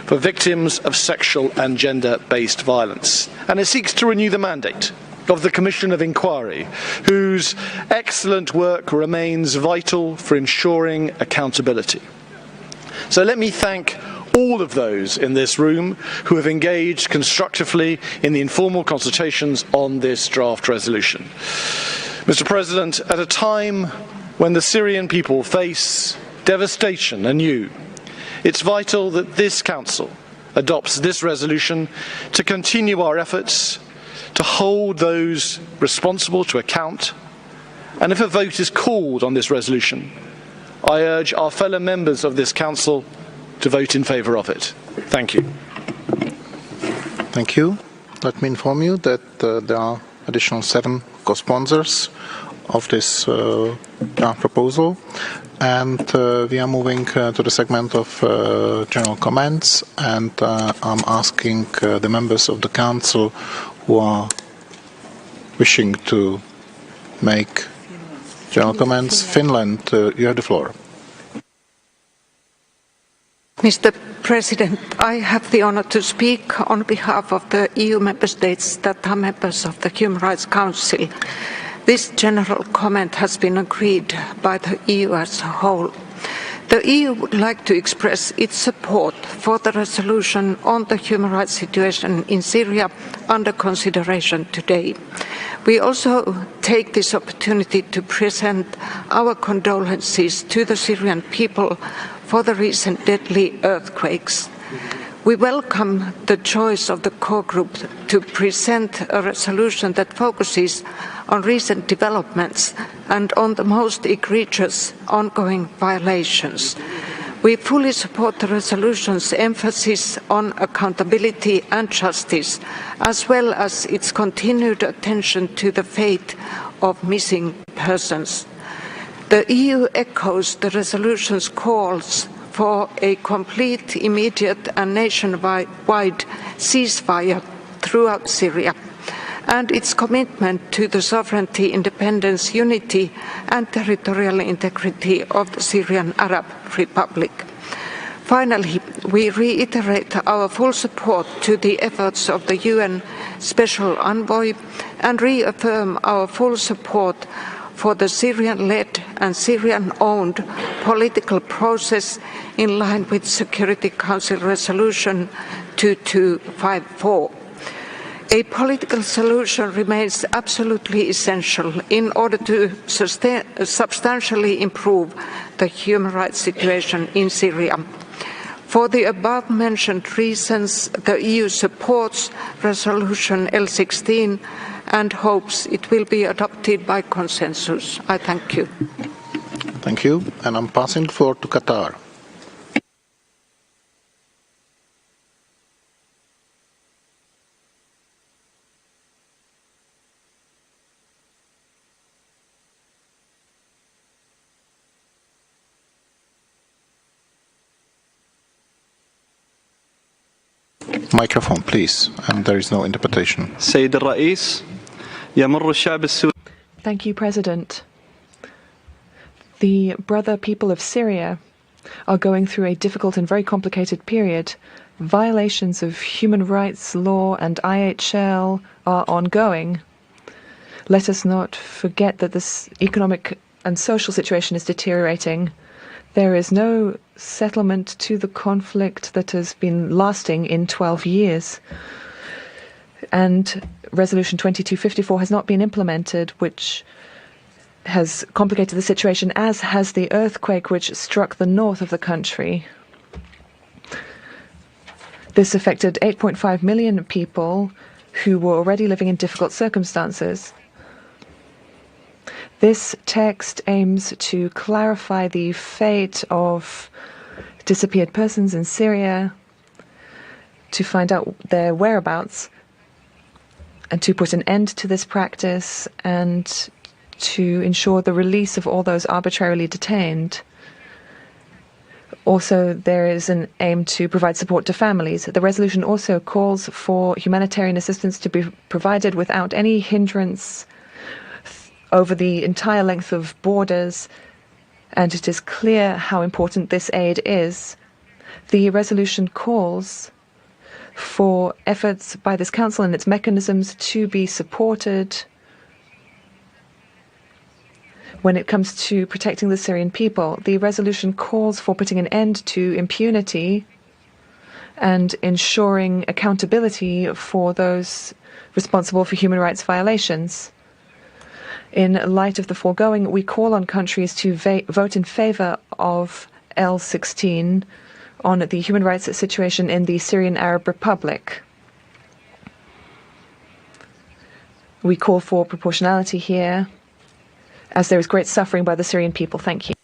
for victims of sexual and gender-based violence. And it seeks to renew the mandate of the Commission of Inquiry, whose excellent work remains vital for ensuring accountability. So let me thank all of those in this room who have engaged constructively in the informal consultations on this draft resolution. Mr. President, at a time when the Syrian people face devastation anew, it's vital that this Council adopts this resolution to continue our efforts to hold those responsible to account. And if a vote is called on this resolution, I urge our fellow members of this Council to vote in favour of it. Thank you. Thank you. Let me inform you that there are additional 7 co-sponsors of this draft proposal, and we are moving to the segment of general comments, and I'm asking the members of the Council who are wishing to make general comments. Finland, you have the floor. Mr. President, I have the honor to speak on behalf of the EU member states that are members of the Human Rights Council. This general comment has been agreed by the EU as a whole. The EU would like to express its support for the resolution on the human rights situation in Syria under consideration today. We also take this opportunity to present our condolences to the Syrian people for the recent deadly earthquakes. We welcome the choice of the core group to present a resolution that focuses on recent developments and on the most egregious ongoing violations. We fully support the resolution's emphasis on accountability and justice, as well as its continued attention to the fate of missing persons. The EU echoes the resolution's calls for a complete, immediate and nationwide ceasefire throughout Syria, and its commitment to the sovereignty, independence, unity and territorial integrity of the Syrian Arab Republic. Finally, we reiterate our full support to the efforts of the UN Special Envoy and reaffirm our full support for the Syrian-led and Syrian-owned political process in line with Security Council Resolution 2254. A political solution remains absolutely essential in order to substantially improve the human rights situation in Syria. For the above-mentioned reasons, the EU supports Resolution L16 and hopes it will be adopted by consensus. I thank you. Thank you. And I'm passing the floor to Qatar. Microphone, please. And there is no interpretation. سيد الرئيس يمر الشعب السوري. Thank you, President. The brother people of Syria are going through a difficult and very complicated period. Violations of human rights law and IHL are ongoing. Let us not forget that this economic and social situation is deteriorating. There is no settlement to the conflict that has been lasting in 12 years. And Resolution 2254 has not been implemented, which has complicated the situation, as has the earthquake which struck the north of the country. This affected 8.5 million people who were already living in difficult circumstances. This text aims to clarify the fate of disappeared persons in Syria, to find out their whereabouts, and to put an end to this practice, and to ensure the release of all those arbitrarily detained. Also, there is an aim to provide support to families. The resolution also calls for humanitarian assistance to be provided without any hindrance over the entire length of borders, and it is clear how important this aid is. The resolution calls for efforts by this Council and its mechanisms to be supported when it comes to protecting the Syrian people. The resolution calls for putting an end to impunity and ensuring accountability for those responsible for human rights violations. In light of the foregoing, we call on countries to vote in favor of L16 on the human rights situation in the Syrian Arab Republic. We call for proportionality here, as there is great suffering by the Syrian people. Thank you.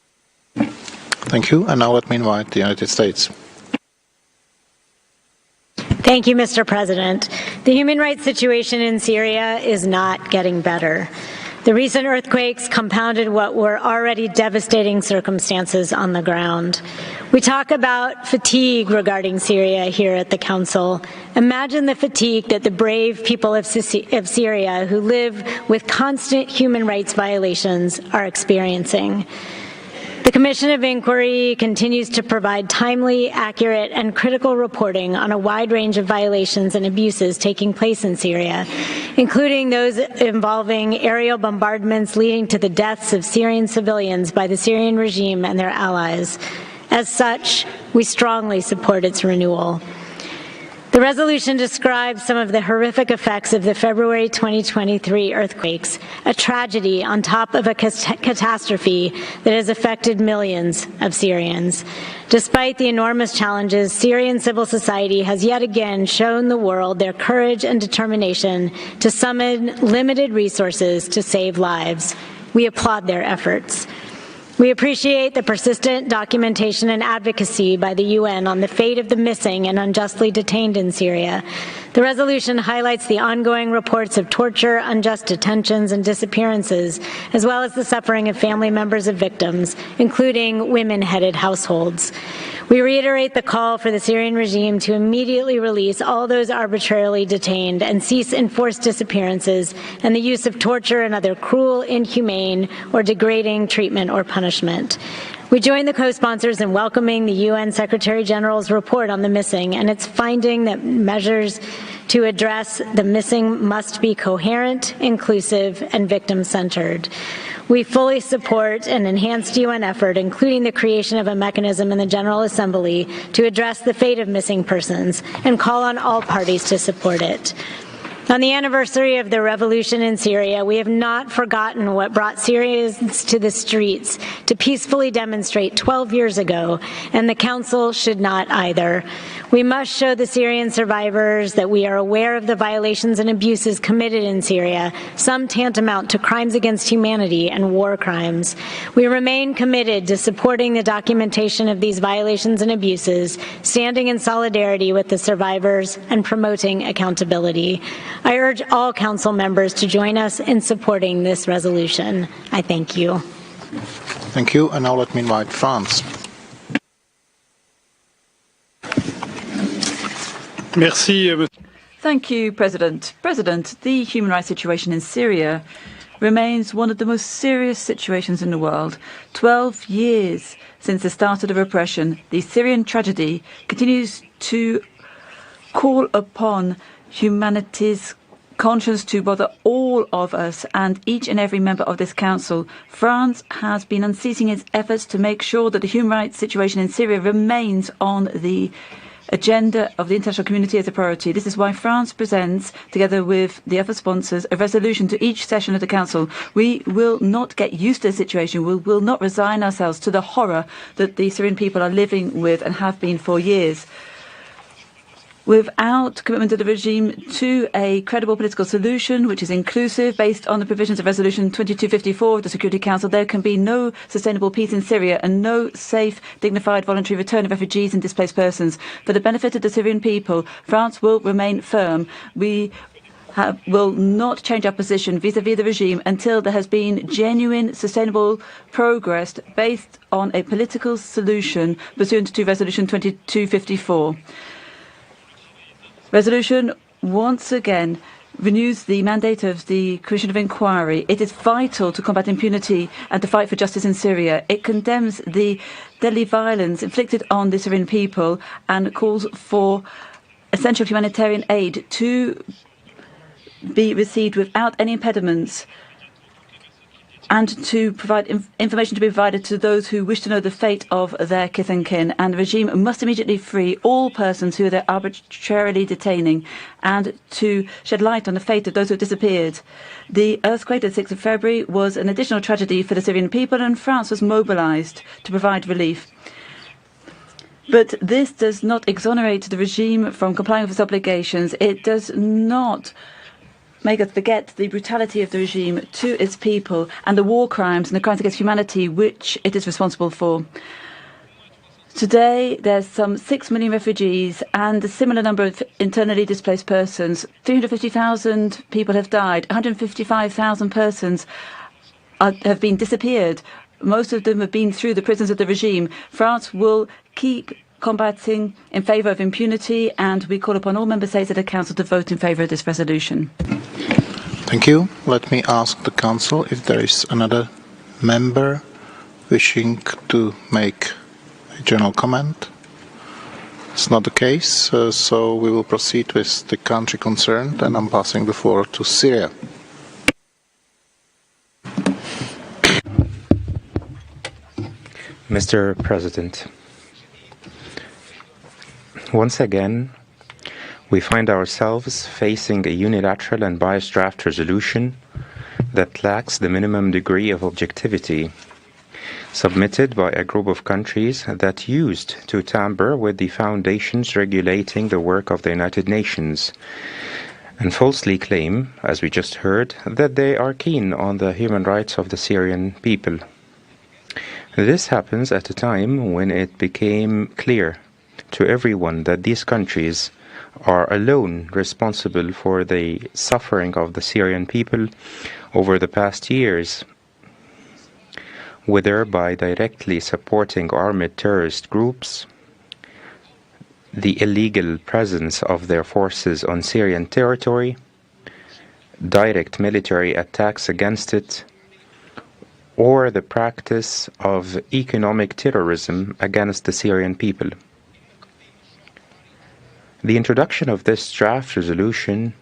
Thank you. And now let me invite the United States. Thank you, Mr. President. The human rights situation in Syria is not getting better. The recent earthquakes compounded what were already devastating circumstances on the ground. We talk about fatigue regarding Syria here at the Council. Imagine the fatigue that the brave people of Syria who live with constant human rights violations are experiencing. The Commission of Inquiry continues to provide timely, accurate, and critical reporting on a wide range of violations and abuses taking place in Syria, including those involving aerial bombardments leading to the deaths of Syrian civilians by the Syrian regime and their allies. As such, we strongly support its renewal. The resolution describes some of the horrific effects of the February 2023 earthquakes, a tragedy on top of a catastrophe that has affected millions of Syrians. Despite the enormous challenges, Syrian civil society has yet again shown the world their courage and determination to summon limited resources to save lives. We applaud their efforts. We appreciate the persistent documentation and advocacy by the UN on the fate of the missing and unjustly detained in Syria. The resolution highlights the ongoing reports of torture, unjust detentions, and disappearances, as well as the suffering of family members of victims, including women-headed households. We reiterate the call for the Syrian regime to immediately release all those arbitrarily detained and cease enforced disappearances and the use of torture and other cruel, inhumane, or degrading treatment or punishment. We join the co-sponsors in welcoming the UN Secretary General's report on the missing and its finding that measures to address the missing must be coherent, inclusive, and victim-centered. We fully support an enhanced UN effort, including the creation of a mechanism in the General Assembly to address the fate of missing persons, and call on all parties to support it. On the anniversary of the revolution in Syria, we have not forgotten what brought Syrians to the streets to peacefully demonstrate 12 years ago, and the Council should not either. We must show the Syrian survivors that we are aware of the violations and abuses committed in Syria, some tantamount to crimes against humanity and war crimes. We remain committed to supporting the documentation of these violations and abuses, standing in solidarity with the survivors, and promoting accountability. I urge all Council members to join us in supporting this resolution. I thank you. Thank you. And now let me invite France. Merci. Thank you, President. President, the human rights situation in Syria remains one of the most serious situations in the world. 12 years since the start of the repression, the Syrian tragedy continues to call upon humanity's conscience to bother all of us and each and every member of this council. France has been unceasing its efforts to make sure that the human rights situation in Syria remains on the agenda of the international community as a priority. This is why France presents, together with the other sponsors, a resolution to each session of the Council. We will not get used to the situation. We will not resign ourselves to the horror that the Syrian people are living with and have been for years. Without commitment of the regime to a credible political solution, which is inclusive, based on the provisions of Resolution 2254 of the Security Council, there can be no sustainable peace in Syria and no safe, dignified, voluntary return of refugees and displaced persons. For the benefit of the Syrian people, France will remain firm. We will not change our position vis-à-vis the regime until there has been genuine, sustainable progress based on a political solution pursuant to Resolution 2254. Resolution once again renews the mandate of the Commission of Inquiry. It is vital to combat impunity and to fight for justice in Syria. It condemns the deadly violence inflicted on the Syrian people and calls for essential humanitarian aid to be received without any impediments, and to provide information to be provided to those who wish to know the fate of their kith and kin. And the regime must immediately free all persons who they're arbitrarily detaining and to shed light on the fate of those who have disappeared. The earthquake of 6th of February was an additional tragedy for the Syrian people, and France was mobilized to provide relief. But this does not exonerate the regime from complying with its obligations. It does not make us forget the brutality of the regime to its people and the war crimes and the crimes against humanity which it is responsible for. Today, there's some 6 million refugees and a similar number of internally displaced persons. 350,000 people have died. 155,000 persons have been disappeared. Most of them have been through the prisons of the regime. France will keep combating in favour of impunity, and we call upon all member states of the Council to vote in favour of this resolution. Thank you. Let me ask the Council if there is another member wishing to make a general comment. It's not the case, so we will proceed with the country concerned, and I'm passing the floor to Syria. Mr. President, once again, we find ourselves facing a unilateral and biased draft resolution that lacks the minimum degree of objectivity, submitted by a group of countries that used to tamper with the foundations regulating the work of the United Nations, and falsely claim, as we just heard, that they are keen on the human rights of the Syrian people. This happens at a time when it became clear to everyone that these countries are alone responsible for the suffering of the Syrian people over the past years, whether by directly supporting armed terrorist groups, the illegal presence of their forces on Syrian territory, direct military attacks against it, or the practice of economic terrorism against the Syrian people. The introduction of this draft resolution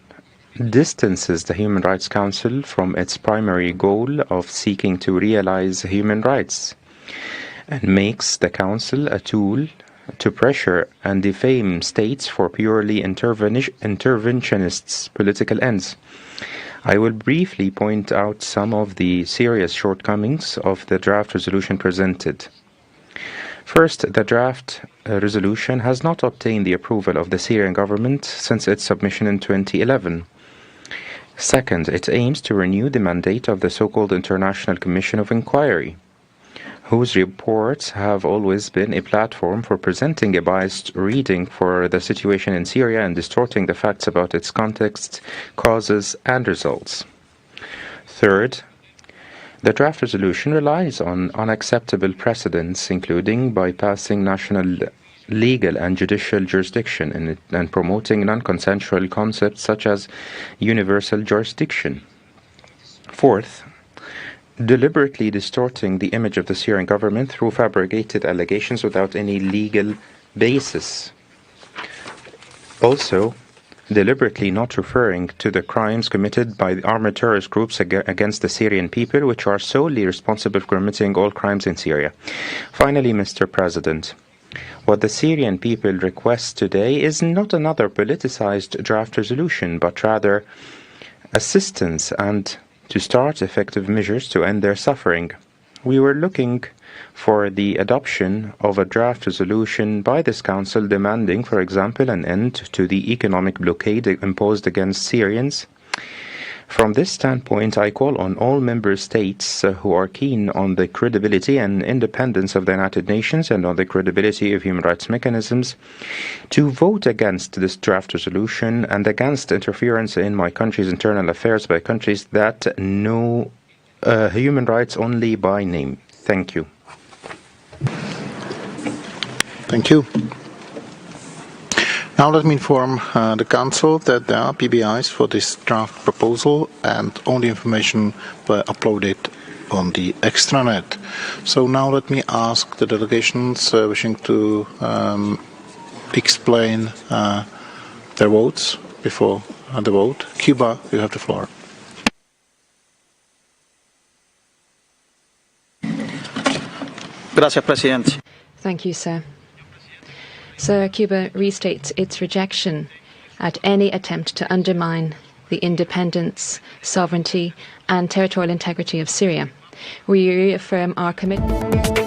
distances the Human Rights Council from its primary goal of seeking to realize human rights, and makes the Council a tool to pressure and defame states for purely interventionist political ends. I will briefly point out some of the serious shortcomings of the draft resolution presented. First, the draft resolution has not obtained the approval of the Syrian government since its submission in 2011. Second, it aims to renew the mandate of the so-called International Commission of Inquiry, whose reports have always been a platform for presenting a biased reading for the situation in Syria and distorting the facts about its context, causes, and results. Third, the draft resolution relies on unacceptable precedents, including bypassing national legal and judicial jurisdiction and promoting non-consensual concepts such as universal jurisdiction. Fourth, deliberately distorting the image of the Syrian government through fabricated allegations without any legal basis. Also, deliberately not referring to the crimes committed by the armed terrorist groups against the Syrian people, which are solely responsible for committing all crimes in Syria. Finally, Mr. President, what the Syrian people request today is not another politicized draft resolution, but rather assistance and to start effective measures to end their suffering. We were looking for the adoption of a draft resolution by this Council demanding, for example, an end to the economic blockade imposed against Syrians. From this standpoint, I call on all member states who are keen on the credibility and independence of the United Nations and on the credibility of human rights mechanisms to vote against this draft resolution and against interference in my country's internal affairs by countries that know human rights only by name. Thank you. Thank you. Now let me inform the Council that there are PBIs for this draft proposal and all the information were uploaded on the extranet. So now let me ask the delegations wishing to explain their votes before the vote. Cuba, you have the floor. Gracias, Presidente. Thank you, sir. Sir, Cuba restates its rejection at any attempt to undermine the independence, sovereignty, and territorial integrity of Syria. We reaffirm our commitment.